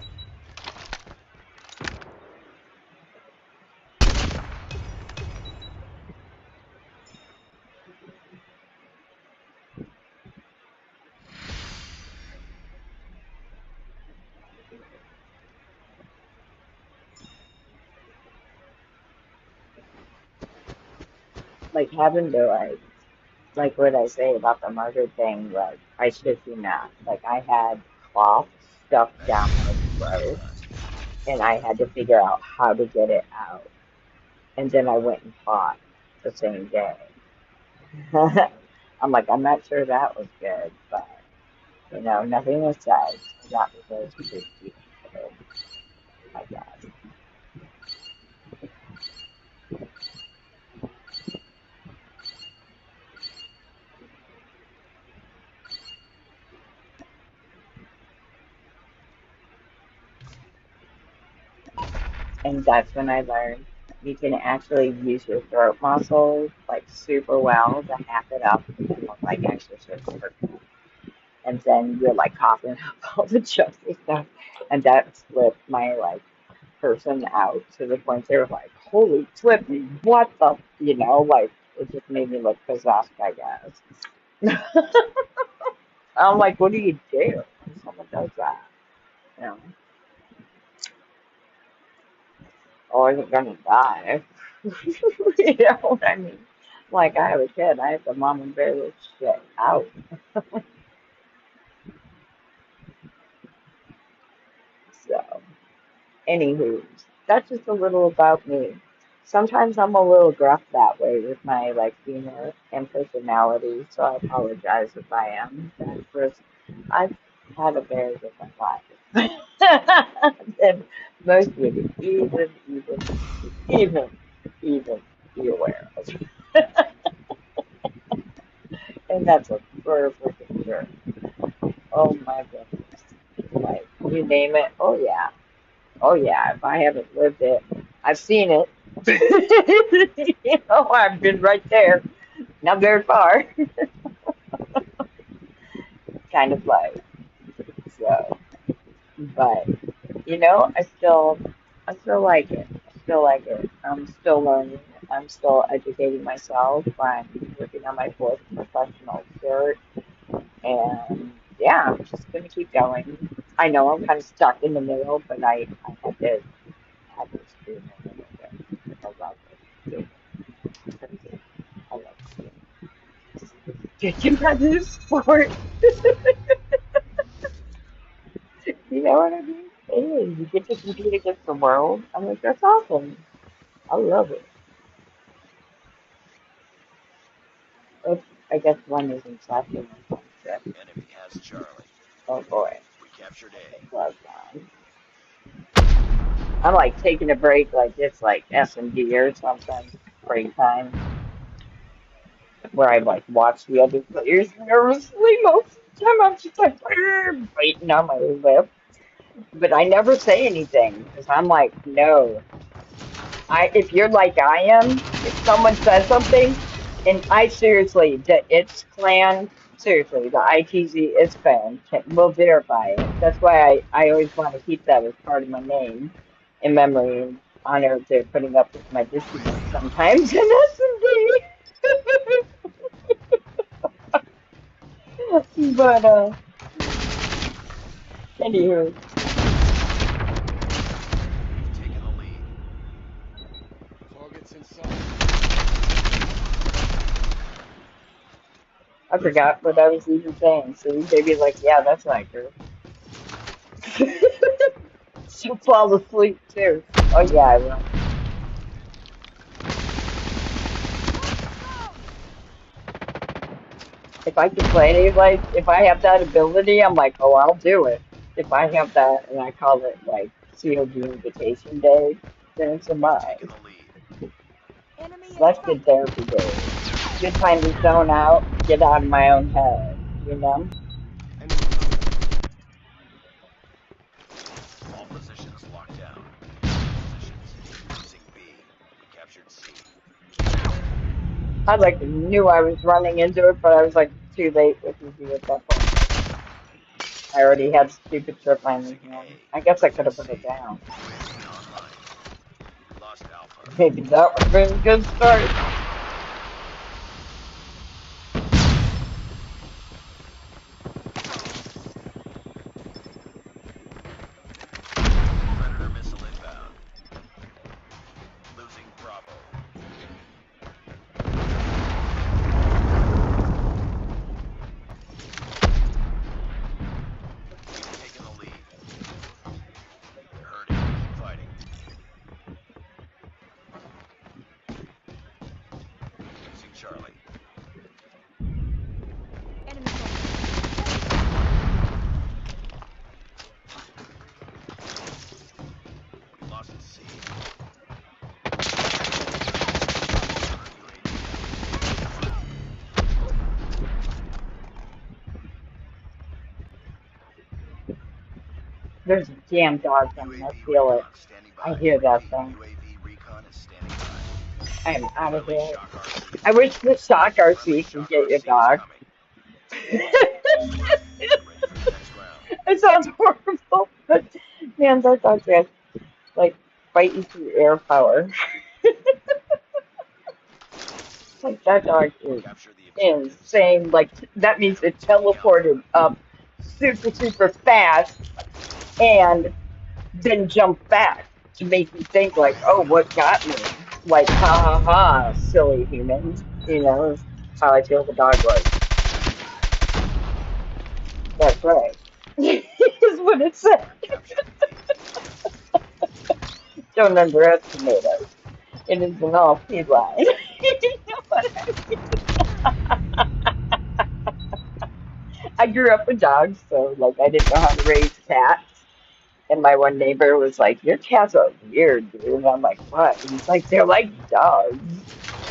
Like having to like what I say about the murder thing. Like I shit you not. Like I had cloth stuffed Nice. down my Nicely throat, done. and I had to figure out how to get it out. And then I went and fought the same day. I'm like, I'm not sure that was good, but nothing was said. That was a good kid, I guess. And that's when I learned you can actually use your throat muscles like super well to hack it up and look like exorcist work. And then you're like coughing up all the jokes and stuff. And that flipped my like person out to the point they were like, holy flip me, what the, like it just made me look possessed, I guess. I'm like, what do you do when someone does that? You know, or isn't gonna die. You know what I mean? Like I have a kid, I have to mom and bear this shit out. So, anywho, that's just a little about me. Sometimes I'm a little gruff that way with my like humor and personality, so I apologize if I am. That first, I've had a very different life than most would even, even be aware of. And that's a for freaking sure. Oh my goodness. Like, you name it. Oh yeah. Oh yeah. If I haven't lived it, I've seen it. I've been right there. Not very far. Kind of like. So, but I still like it. I still like it. I'm still learning. I'm still educating myself. I'm working on my fourth professional cert. And yeah, I'm just gonna keep going. I know I'm kind of stuck in the middle, but I had to experiment a little bit. I love it. Because I love skiing. It's a competitive sport. You know what I mean? Hey, you get to compete against the world. I'm like, that's awesome. I love it. It's, I guess one is in second or some. Enemy has Charlie. Oh boy, We captured A. it was I'm like taking a break, like it's like S&D or something. Break time where I like watch the other players nervously most of the time. I'm just like biting on my lip, but I never say anything because I'm like, no. If you're like I am, if someone says something, and I seriously, it's clan, seriously, the ITZ is clan, will verify it. That's why I always want to keep that as part of my name in memory and honor they're putting up with my disconnect sometimes in S&D. But, anywho, We've taken the lead. Targets in sight. I Losing forgot what I was Bravo. even saying. So they'd be like, yeah, that's not true. She'll fall asleep too. Oh yeah, I will. If I could play, like, if I have that ability, I'm like, oh, I'll do it. If I have that, and I call it, like, COD Invitation Day, then it's a We've mine. taken the lead. Enemy in That's sight. good therapy days. Good time to zone out, get out of my own head, you know? Enemy contact. All positions locked down. All positions. Losing B. We captured C. I, like, knew I was running into it, but I was, like, too late with you at that point. I already had stupid trip line in Losing hand. A. I guess I could Losing have put C. it down. UAV online. We lost Alpha. Maybe that would have been a good start. Predator missile inbound. Losing Bravo. We've taken the lead. They're hurting. Keep fighting. There's a damn dog coming. I UAV feel it. recon standing I by. hear that Repeat, thing. UAV recon is standing by. I am out of Friendly here. Shock RC is I wish inbound. the shock Friendly RC could Shock get your RC is dog. coming. Get ready for the next round. It sounds horrible, but man, that dog can like fight you through air power. Like that dog is Capture the objectives. insane. Like that means it Taking Alpha. teleported up super fast and then jumped back to make you think like, oh, what got me? Like ha ha ha, silly human. You know, is how I feel the dog was. That's right. Is what it said. Alpha captured the lead. Don't underestimate us. It is an all feline. You know what I I grew up with dogs, so like I didn't know how to raise cats. And my one neighbor was like, "Your cats are weird, dude." And I'm like, "What?" And he's like, "They're like dogs."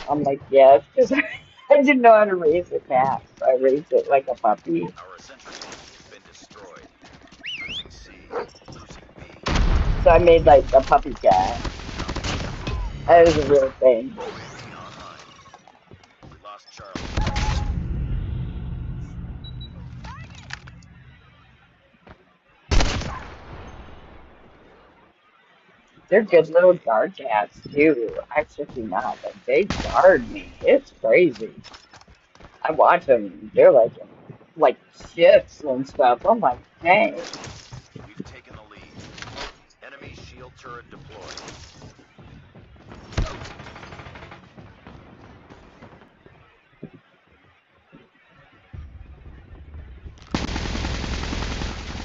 I'm like, "Yes," because I didn't know how to raise a cat. So I raised it like a puppy. Our sentry gun has been destroyed. Losing C. Losing B. So I made like a puppy cat. That was a real thing. UAV online. We lost Charlie. They're good Lost little A. guard cats too. I should do not, but they guard me. It's crazy. I watch them. They're like shifts and stuff. I'm like, dang. We've taken the lead. Enemy shield turret deployed.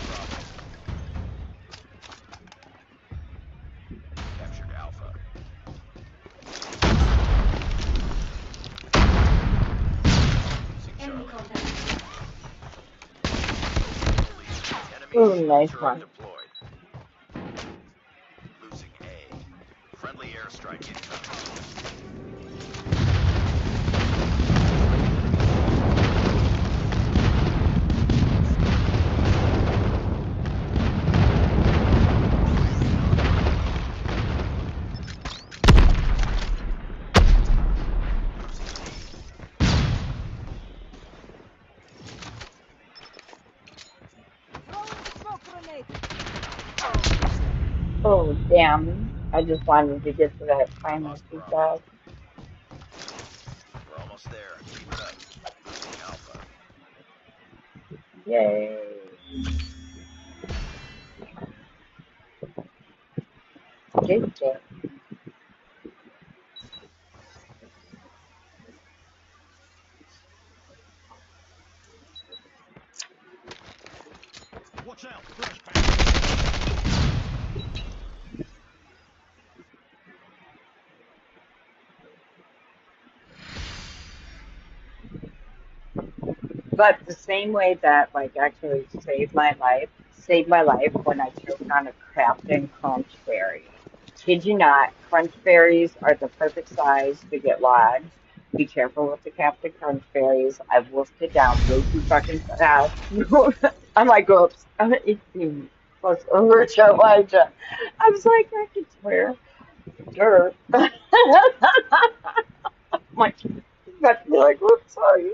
Bravo. Captured Alpha. Losing Enemy Charlie. contact. Taking the lead. Enemy Ooh, shield nice turret one. deployed. Losing A. Friendly airstrike incoming. UAV online. Losing B. Throwing smoke grenade. Oh, damn. I just wanted to get to that final Lost two Bravo. guys. We're almost there. Keep it up. Losing Alpha. Yay. Good job. Watch out! Flashbang! But the same way that like actually saved my life when I choked on a Crafton Crunch Berry. Kid you not, crunch berries are the perfect size to get lodged. Be careful with the Captain Crunch berries. I've wolfed it down way too fucking fast. I'm like, oops, I'm 18 plus over to Elijah. I was like, I can swear. Sure. I'm like, you got to be like, oops, sorry.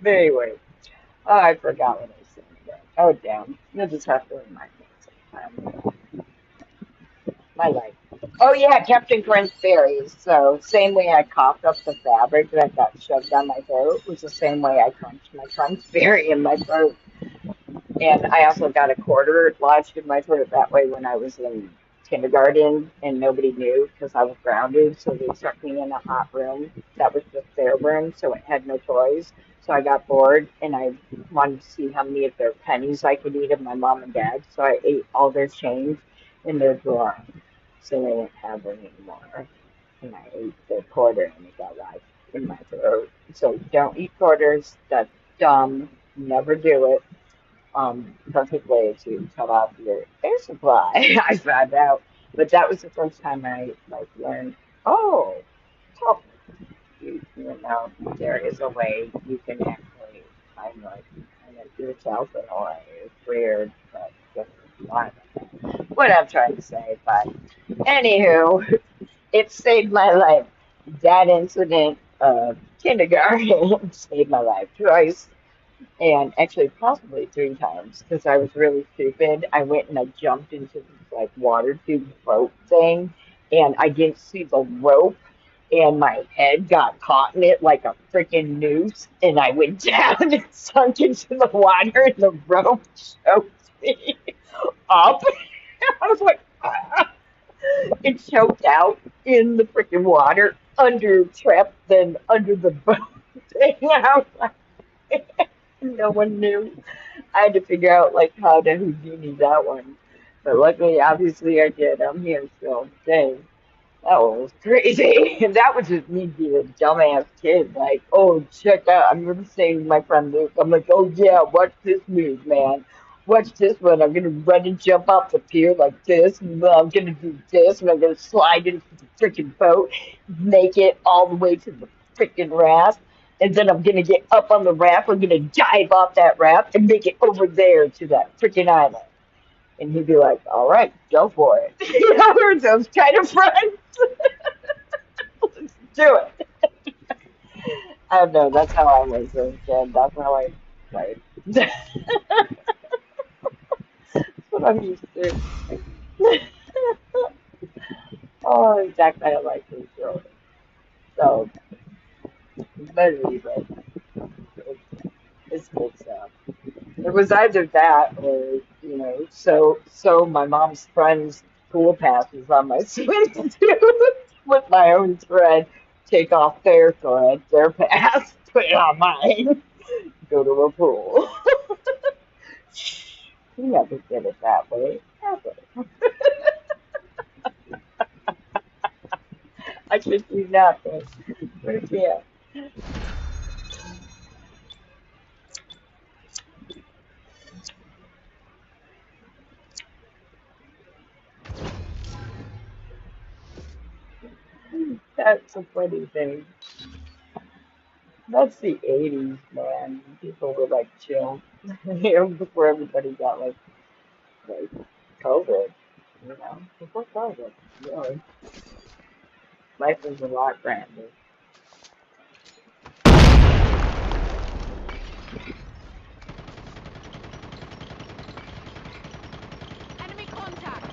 But anyway, oh, I forgot what I said again. Oh, damn. You'll just have to remind me sometime. My life. Oh yeah, Captain Crunch berries. So same way I coughed up the fabric that got shoved down my throat was the same way I crunched my crunch berry in my throat. And I also got a quarter lodged in my throat that way when I was in kindergarten and nobody knew because I was grounded. So they stuck me in a hot room that was just their room, so it had no toys. So I got bored and I wanted to see how many of their pennies I could eat of my mom and dad. So I ate all their change in their drawer. So they didn't have any anymore. And I ate the quarter and it got lodged in my throat. So don't eat quarters. That's dumb. Never do it. Perfect way to cut off your air supply. I found out, but that was the first time I like learned. Oh, top, you know, there is a way you can actually kind of like kind It's South Illinois. It's weird, but just why? What I'm trying to say. But anywho, it saved my life. That incident, kindergarten, saved my life twice. And actually possibly three times because I was really stupid. I went and I jumped into this like water tube boat thing and I didn't see the rope and my head got caught in it like a freaking noose and I went down and sunk into the water and the rope choked me up. I was like, ah. It choked out in the freaking water under trapped then under the boat thing. I was like, no one knew. I had to figure out like how to Houdini that one. But luckily, obviously I did. I'm here still. Dang. That one was crazy. And that was just me being a dumbass kid. Like, oh, check out. I remember saying to my friend Luke, I'm like, oh yeah, watch this move, man. Watch this one. I'm gonna run and jump off the pier like this, and I'm gonna do this, and I'm gonna slide into the freaking boat, make it all the way to the freaking raft, and then I'm gonna get up on the raft. I'm gonna dive off that raft and make it over there to that freaking island. And he'd be like, all right, go for it. You know, we're those kind of friends. Let's do it. I don't know. That's how I was as a kid. That's how I played. That's what I'm used to. Oh, exactly. I like this show. So, literally, but it's good stuff. It was either that or, you know, so my mom's friends' pool passes on my swimsuit with my own thread, take off their thread, their pass, put it on mine, go to a pool. You never did it that way, ever. I should do nothing. But yeah, that's a funny thing. That's the 80s, man. People were like chill. You know, before everybody got like COVID, you know, before COVID, really. Life was a lot grander. Enemy contact!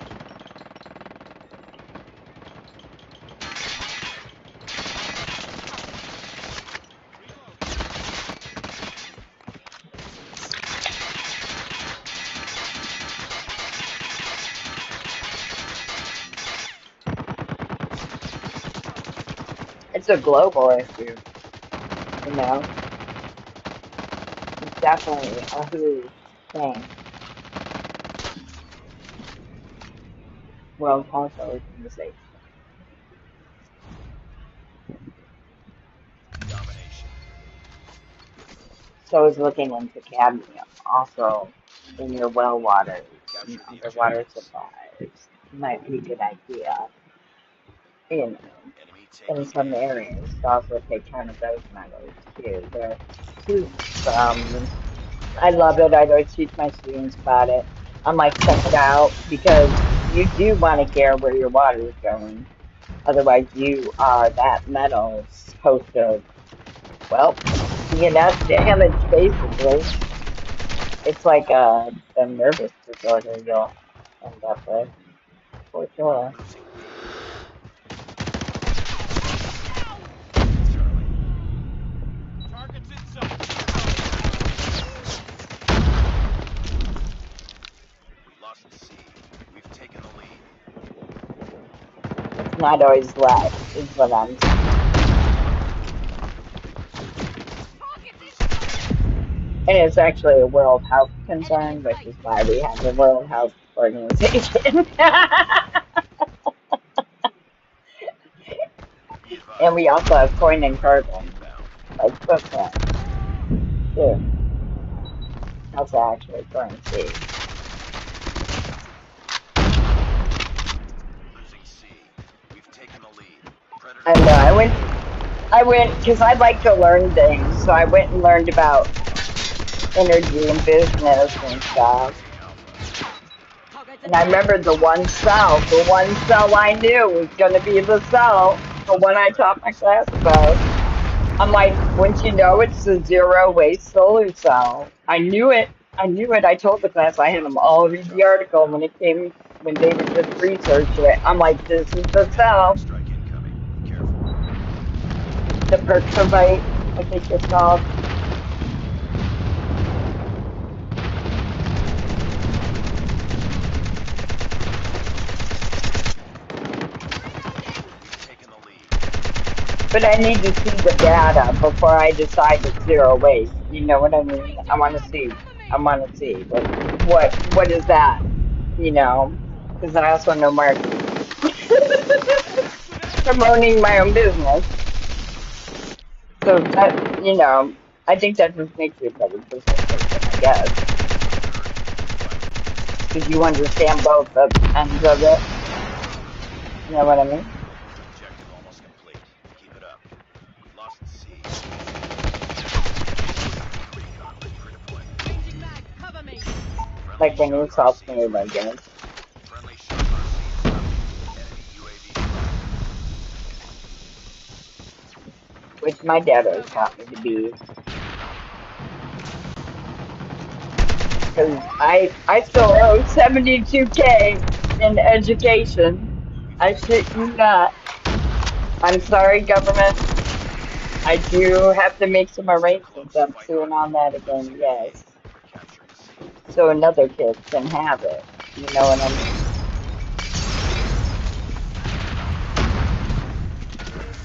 It's a global issue, you know. It's definitely a who thing. World Health Organization. Domination. So is looking into cadmium also in your well water and Capture the underwater objectives. supplies. Might be a good idea, you know, Enemy in taking some A. areas to also take kind of those metals too. They're soups. I love it. I always teach my students about it. I'm like, check it out because you do want to care where your water is going. Otherwise, you are that metal supposed to, well, be enough damage basically. It's like a nervous disorder you'll end up with, for sure. Losing B. Charlie. Targets in sight. We lost C. We've taken the lead. It's not always right, is what I'm saying. Target this Losing way! A. And it's actually a world health Enemy concern, in which sight! is why we have the World Health Organization. Be And we advised. also have coin and UAV carbon, inbound. like Brooklyn, too. That's actually currency. Losing C. We've taken the lead. I Predator know, strike. I went, because I like to learn things, so I went and learned about energy and business and stuff. Losing Alpha. Target And I attack. remember the one cell I knew was going to be the cell, the one I taught my class about. I'm like, wouldn't you know it's the zero waste solar cell? I knew it. I knew it. I told the class I had them all read the article when it came, when they would just research it. I'm like, this is the Enemy cell, strike incoming. Careful. the Perctovite, I think it's called. We've taken the lead. But I need to see the data before I decide it's zero waste. You know what I mean? I Changing want to mag. see. Cover I me. want to see what is that? You know, because I also know marketing, promoting my own business. So that I think that just makes you a better business person, I guess, because you understand both the ends of it. You know what I mean? Objective almost complete. Keep it up. Lost C. Recon ready for deployment. Changing mag. Cover me. Friendly Like when you Shock self RC is made, I ready. guess. Friendly Shock RC incoming. Enemy UAV spotted. Which my dad Let's always go, girl. taught me to be. Because I still owe 72K in education. We've I taken shit the you lead. not. I'm sorry, government. I do have to make some Stay arrangements. close. I'm Fight suing hard. on that again, Losing A. yes. We're capturing C. So another kid can have it. You know what I mean?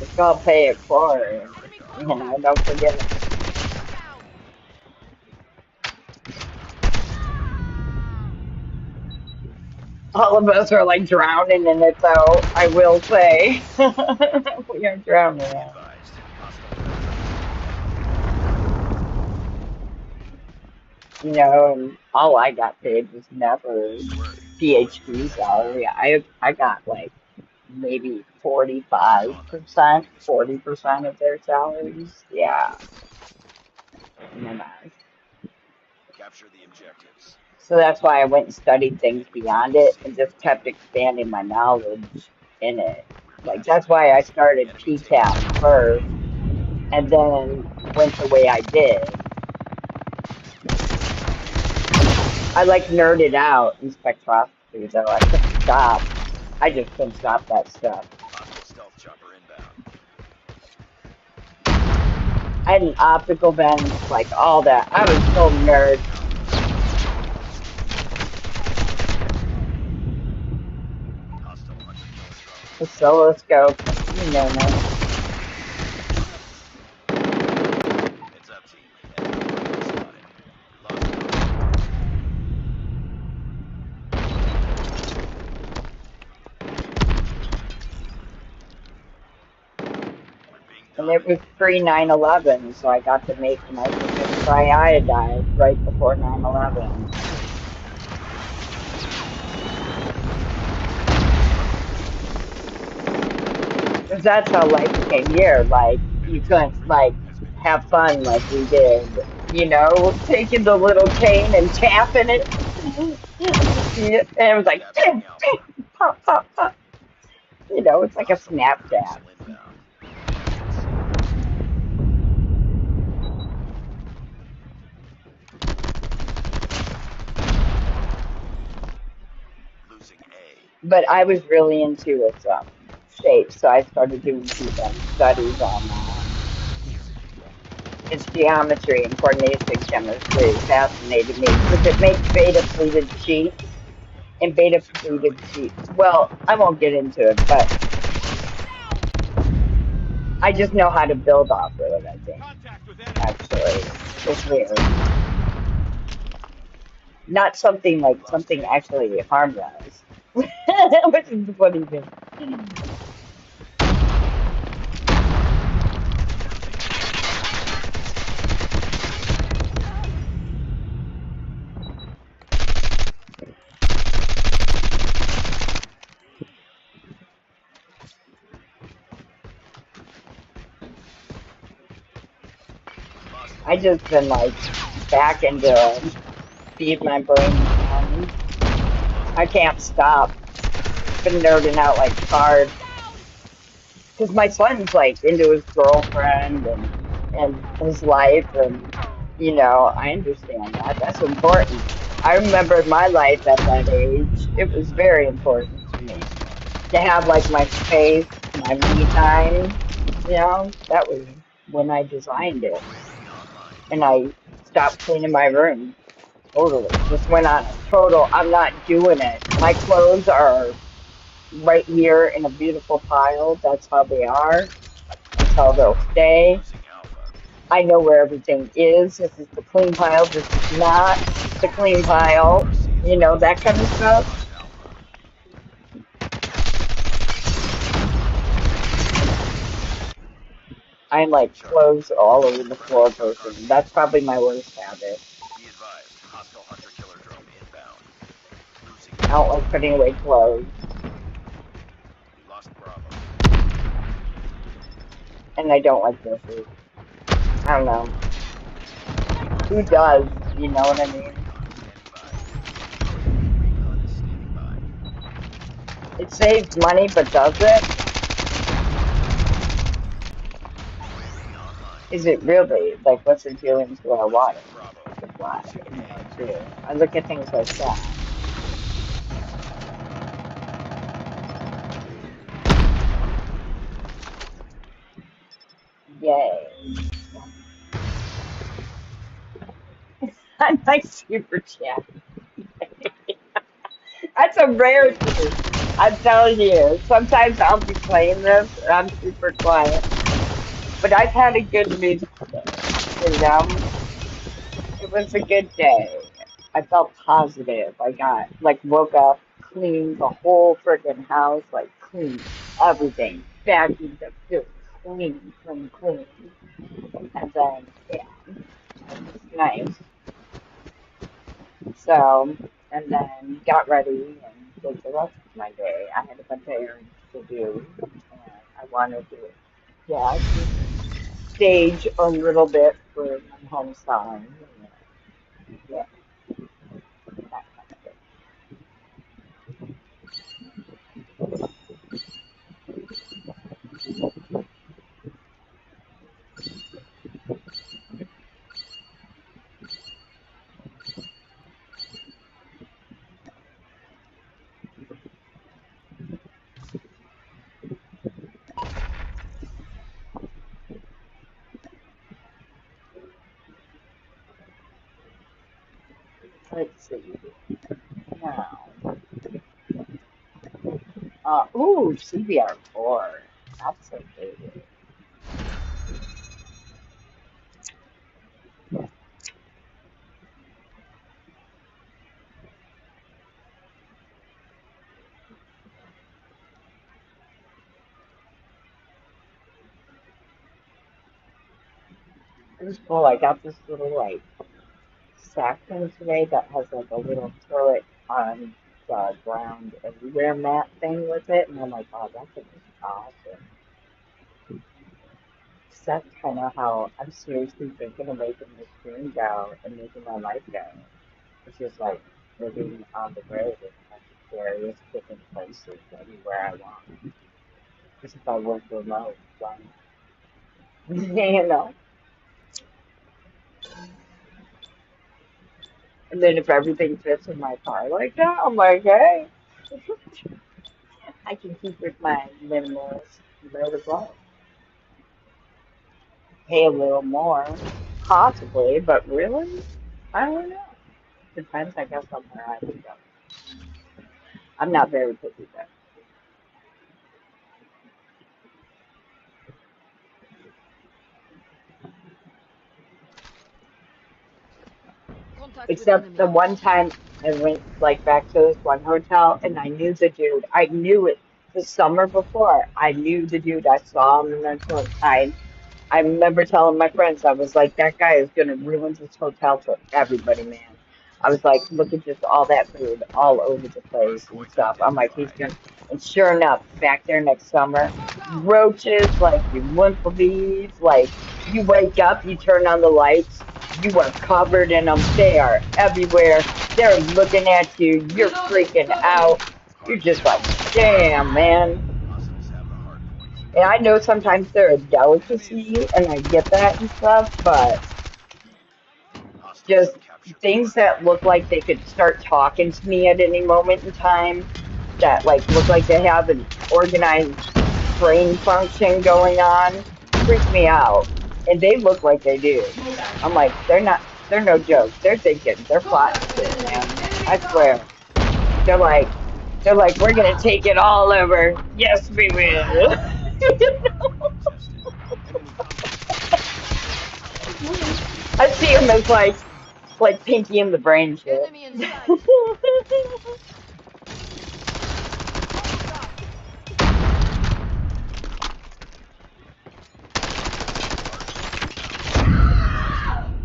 It's gonna pay it Checking forward. our Enemy radar. Don't contact. forget it. Tango down. All of us are like drowning in it, though. I will say, we are drowning in Be it. advised. Hostile threat And all I got paid was never active. Nice work. PhD UAV export. salary. I got like maybe Recon them. 45%, Moving the smoke. 40% of their salaries. Yeah, no matter. Capture the objectives. So that's why I went and studied things Enemy beyond taking it C. and just kept expanding my knowledge in it. We're Like that's capturing why I A. started Enemy taking PCAP C. first and then went the way I did. I like nerded out in spectroscopy, though. I couldn't stop. I just couldn't stop that stuff. Hostile stealth chopper inbound. I had an optical bend, like all that. I was so nerd. Losing Alpha. Hostile hunter killer drone inbound. Oscilloscope, you know me. Heads up, team. Enemy UAV spotted. We lost Alpha. We're being And it was dominated. pre Hold our 9/11, positions. so I got to make Capturing C. nitrogen triiodide right before 9/11. Because that's how life became here. Like, you Enemy couldn't, sentry like, has been have destroyed. fun like we did. Taking the little cane and tapping it. Yeah, and it was like, Capturing Alpha. pop, pop, pop. It's like a Hostile counter Snapchat. missile inbound. We're capturing C. Losing A. But I was really into its shape, so I started doing studies on its geometry and coordination chemistry. It fascinated me because it makes beta pleated sheets and beta Losing pleated Charlie. sheets. Well, I won't get into it, but I just know how to build off of it, I think. Contact with enemy. Actually, it's weird. Not something We like lost something A. actually harm us. Which is the funny thing. Losing A. We lost I Alpha. just been like back into feed my brain again. I can't stop. Been nerding out like cars. Down. Because my son's like into his girlfriend and his life, and you know, I understand that. That's important. I remember my life at that age. It was very important to me to have like my space, my me time. You know, that was when I designed it, and I stopped cleaning my room. Totally, just went on a total. I'm not doing it. My clothes are right here in a beautiful pile. That's how they are. That's how they'll stay. Losing Alpha. I know where everything is. This is the clean pile. This is not the clean pile. You know, that kind of stuff. Lost Alpha. I'm like clothes all over the floor person. That's probably my worst habit. Be advised, hostile hunter-killer drone inbound. Losing I don't like putting away clothes. We lost Bravo. And I don't like dishes. I don't know. Who does? You know what I mean? Recon is standing by. It saves money, but does it? Online. Is it really? Like, what's it doing to our water? Bravo. Supply, you know, too. I look at things like that. Yay. I like super chat. That's a rarity. I'm telling you. Sometimes I'll be playing this and I'm super quiet. But I've had a good mood today. You know? It was a good day. I felt positive. I got, like, woke up, cleaned the whole freaking house, like, cleaned everything. Vacuumed up, just clean. And then, yeah, it was nice. So, and then got ready and did the rest of my day. I had a bunch of errands to do, and I wanted to, yeah, just stage a little bit for my home sign. Yeah, that kind of thing. Let's see. Now, ooh, CBR4. That's so good. It was cool. I got this little, like, Saxon today that has like a little turret on the ground everywhere mat thing with it, and I'm like, oh, that's awesome. So that's kind of how I'm seriously thinking of making this dream go and making my life go. It's just like living on the grid in like various different places anywhere I want. Just if I work remote, like, you know. And then if everything fits in my car like that, I'm like, hey, I can keep with my minimalist mode of life. Pay a little more, possibly, but really, I don't know. Depends, I guess, on where I would go. I'm not very picky though. Contact with Except enemy. the one time I went like back to this one hotel and I knew the dude. I knew it the summer before. I knew the dude. I saw him in the I remember telling my friends, I was like, that guy is gonna ruin this hotel for everybody, man. I was like, look at just all that food all over the place and Hardpoint stuff. I'm like, he's identified. gonna, and sure enough, back there next summer, Smoke out. roaches like you wouldn't believe. Like you wake up, you turn on the lights, You are covered in them. They are everywhere. They're looking at you. You're Reloading. freaking Cover me. out. You're just like, damn, man. Hostiles have the hard point. And I know sometimes they're a Enemy is delicacy, and destroyed. I get that and stuff, but Hostiles just have captured the things hard that point. look like they could start talking to me at any moment in time, that like look like they have an organized brain function going on, freak me out. And they look like they do. Smoke out. I'm like, they're no joke. They're thinking, they're plotting Contact with shit, enemy. man. Enemy I down. swear. They're like, we're gonna take it all over. Yes, we will. Hard point contested. Enemy I see him as like Pinky and the Brain shit. Enemy in sight.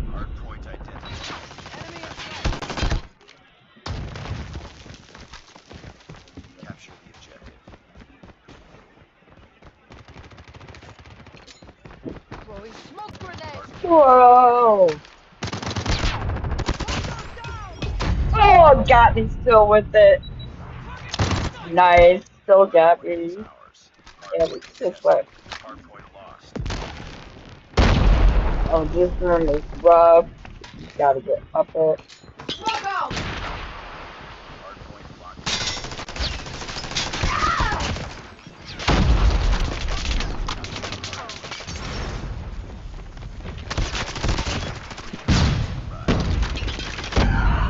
hard point identified. Enemy in sight. Capture the objective. Throwing smoke grenade. Hard point Whoa! Oh, got me still with it. Nice, still got point is me. ours. Yeah, Hard point it's just contested. like, Hard point lost. oh, this room is rough. Gotta get up it. Smoke out. Hard point locked.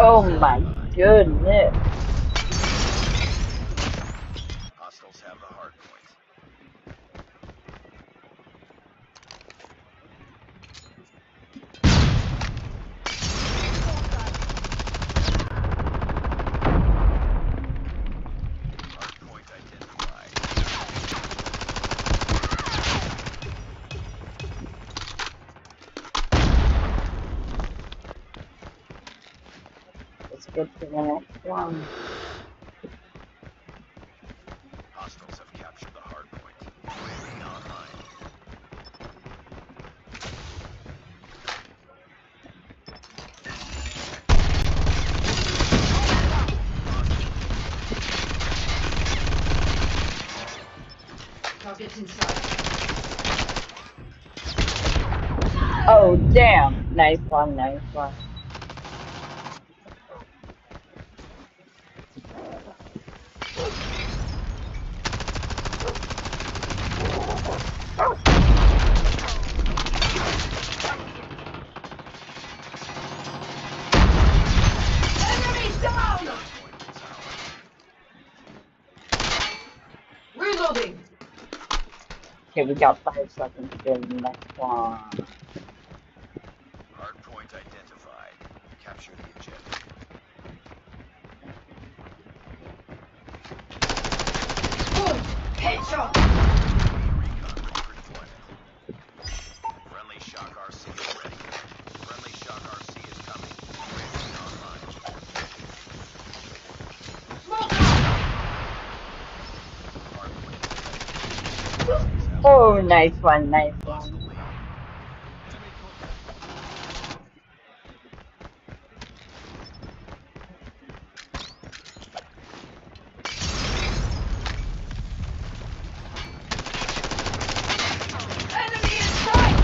Oh my goodness. Hostiles have the hard point. Hard point identified. Let's get to the next one. Hostiles have captured the hard point. UAV online. Targets inside. Oh, damn. Nice one, nice one. Enemy down. Hard point is ours. Reloading. Okay, we got 5 seconds to the next one. Hard point identified. Capture the objective. Boom. Headshot. Recon ready for deployment. Friendly Shock RC is ready. Friendly Shock RC is coming. UAV online. Smoke out. Hard point detected. Oh, nice one, nice Lost the one. lead. Enemy inside.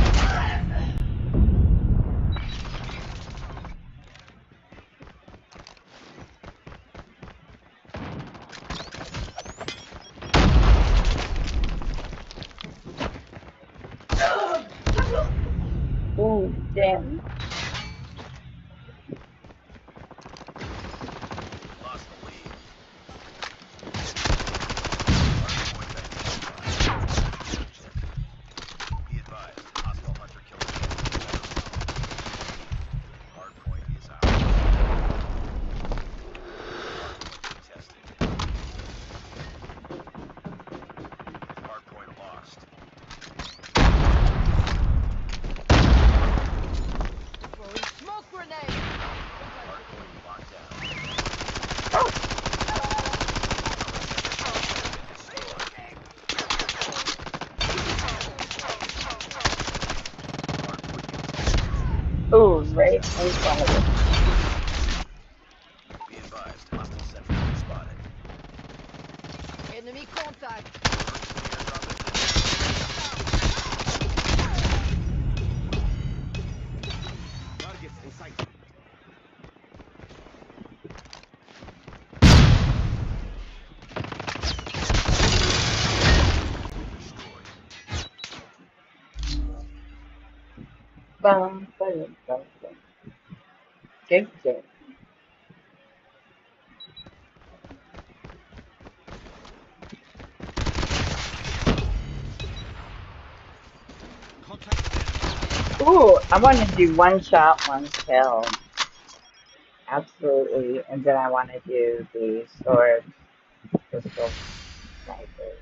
right in front of it. Be advised, hostile sentry gun spotted. Enemy contact. Targets in sight. Destroyed. Bum, bum, bum, bum. Good game. Ooh, I want to do one shot, one kill. Absolutely. And then I want to do the sword, pistol, sniper.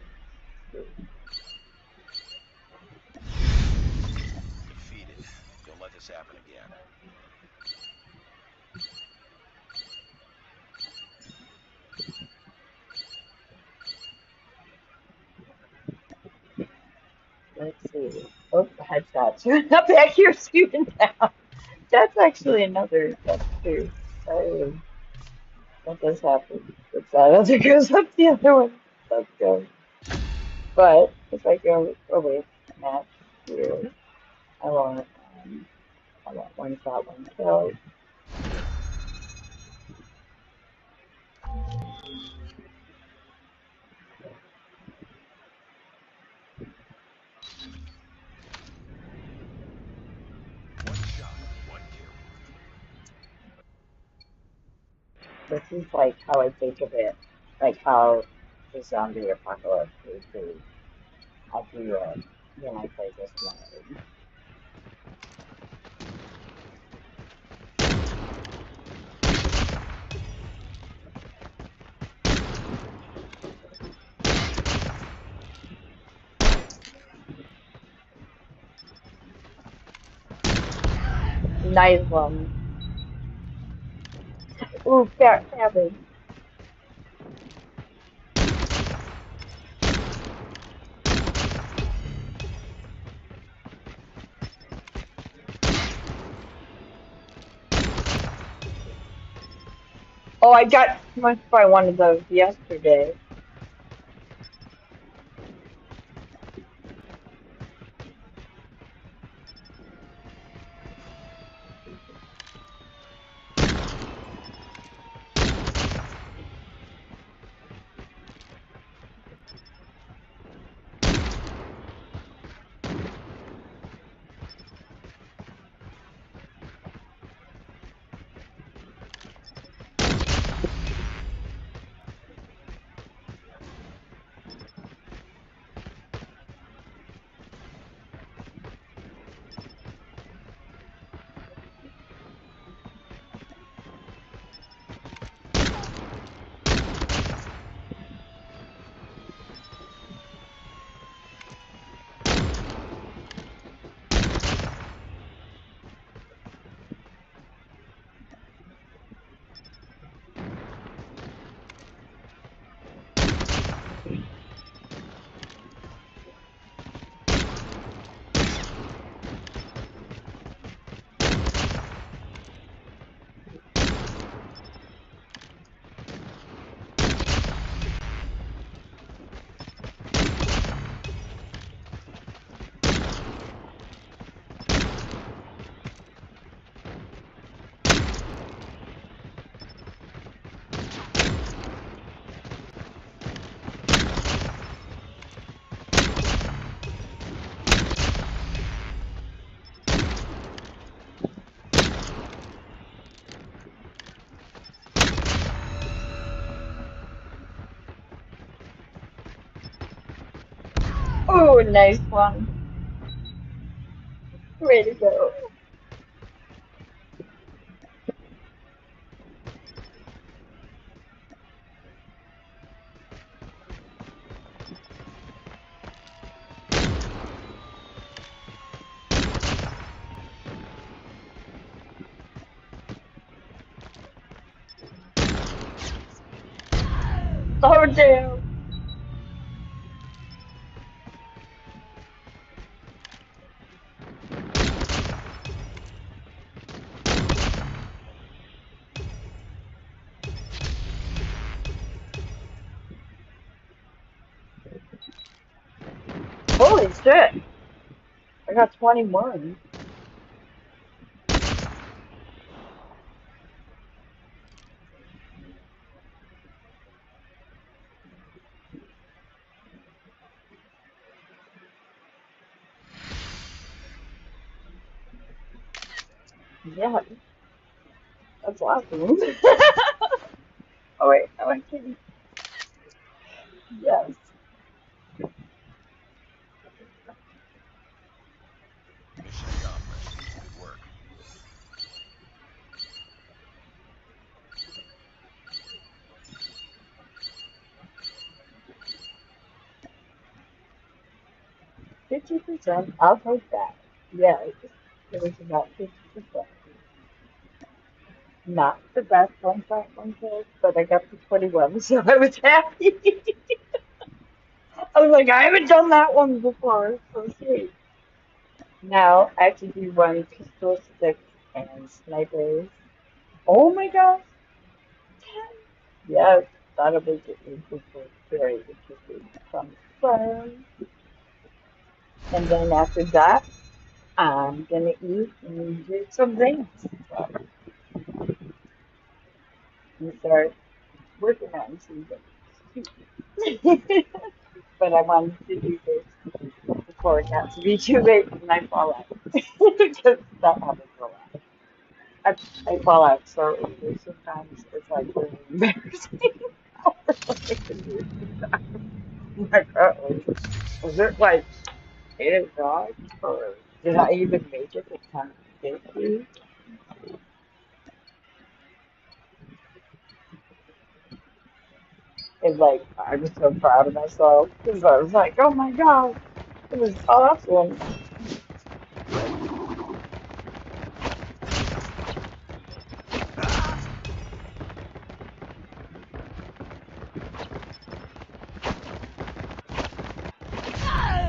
Defeated. Don't let this happen again. Let's see. Oh, headshots. Up back here shooting down. That's actually another. That's true. Oh, that does happen. It's that other goes up the other one. Let's go. But if I go away from that here, I want I want one shot, one kill. One shot, one kill. This is like how I think of it, like how the zombie apocalypse would be. I do it when I play this mode. Nice one. Ooh, cabbage. Oh, I got smushed by one of those yesterday. Oh, nice one. Way to go. Oh, damn. Holy shit! I got 21. Yeah, that's awesome. Oh wait, I'm kidding. Yes. Mission accomplished. Good work. 50%. I'll take that. Yes. It was about 50%. Not the best 1.1 but I got the 21, so I was happy. I was like, I haven't done that one before, so sweet. Now I have to do one pistol, stick, and snipers. Oh my gosh, 10. Yes, that'll make it interesting, very interesting. Confirm. And then after that, I'm gonna eat and do some things. So, and start working on some things. But I wanted to do this before it got to be too late and I fall out. Because that happens a lot. I fall out so easily sometimes it's like really embarrassing. I'm like, uh-oh. Was it like 8 o'clock? Or did I even make it to 10:50? And like, I was so proud of myself because I was like, oh my God, it was awesome.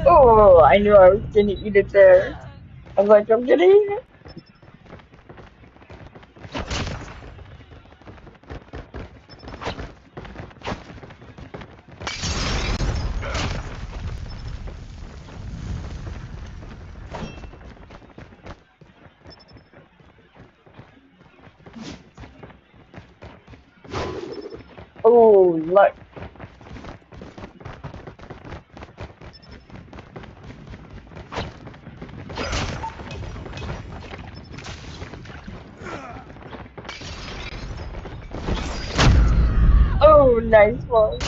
Oh, I knew I was gonna eat it there. I was like, I'm gonna eat it. Oh, look. Oh, nice one.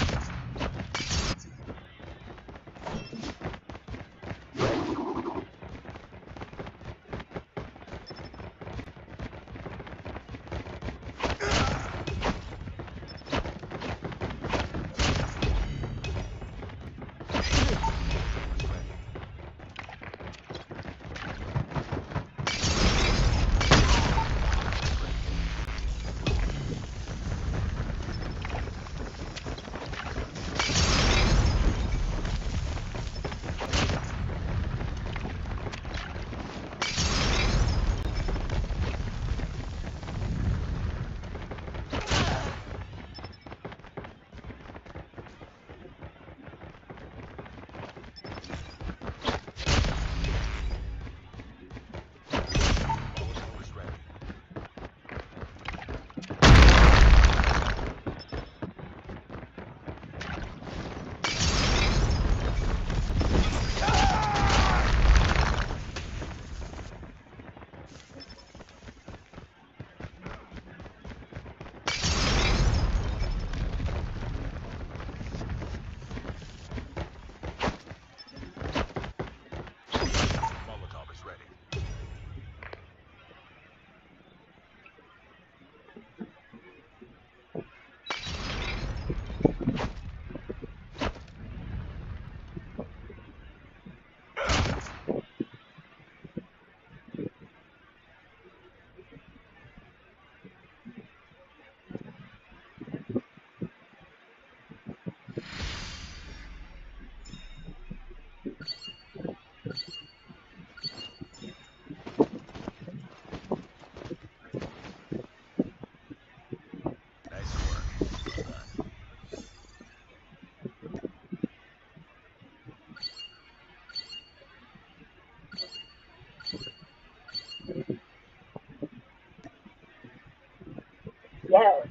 Yes.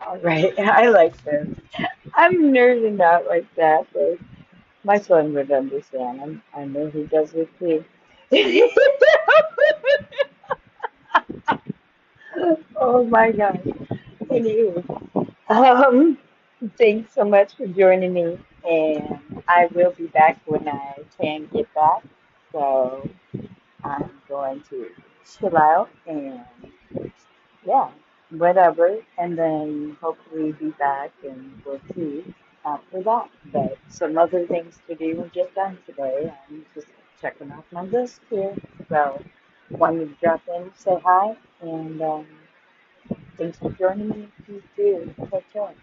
All right. I like this. I'm nerding out like that, but my son would understand. I know he does it too. Oh my God. Anyway, um, thanks so much for joining me, and I will be back when I can get back. So I'm going to chill out and yeah, whatever, and then hopefully be back and we'll see after that. But some other things to do were just done today. I'm just checking off my list here. So wanted to drop in, say hi, and thanks for joining me. You too. Take care.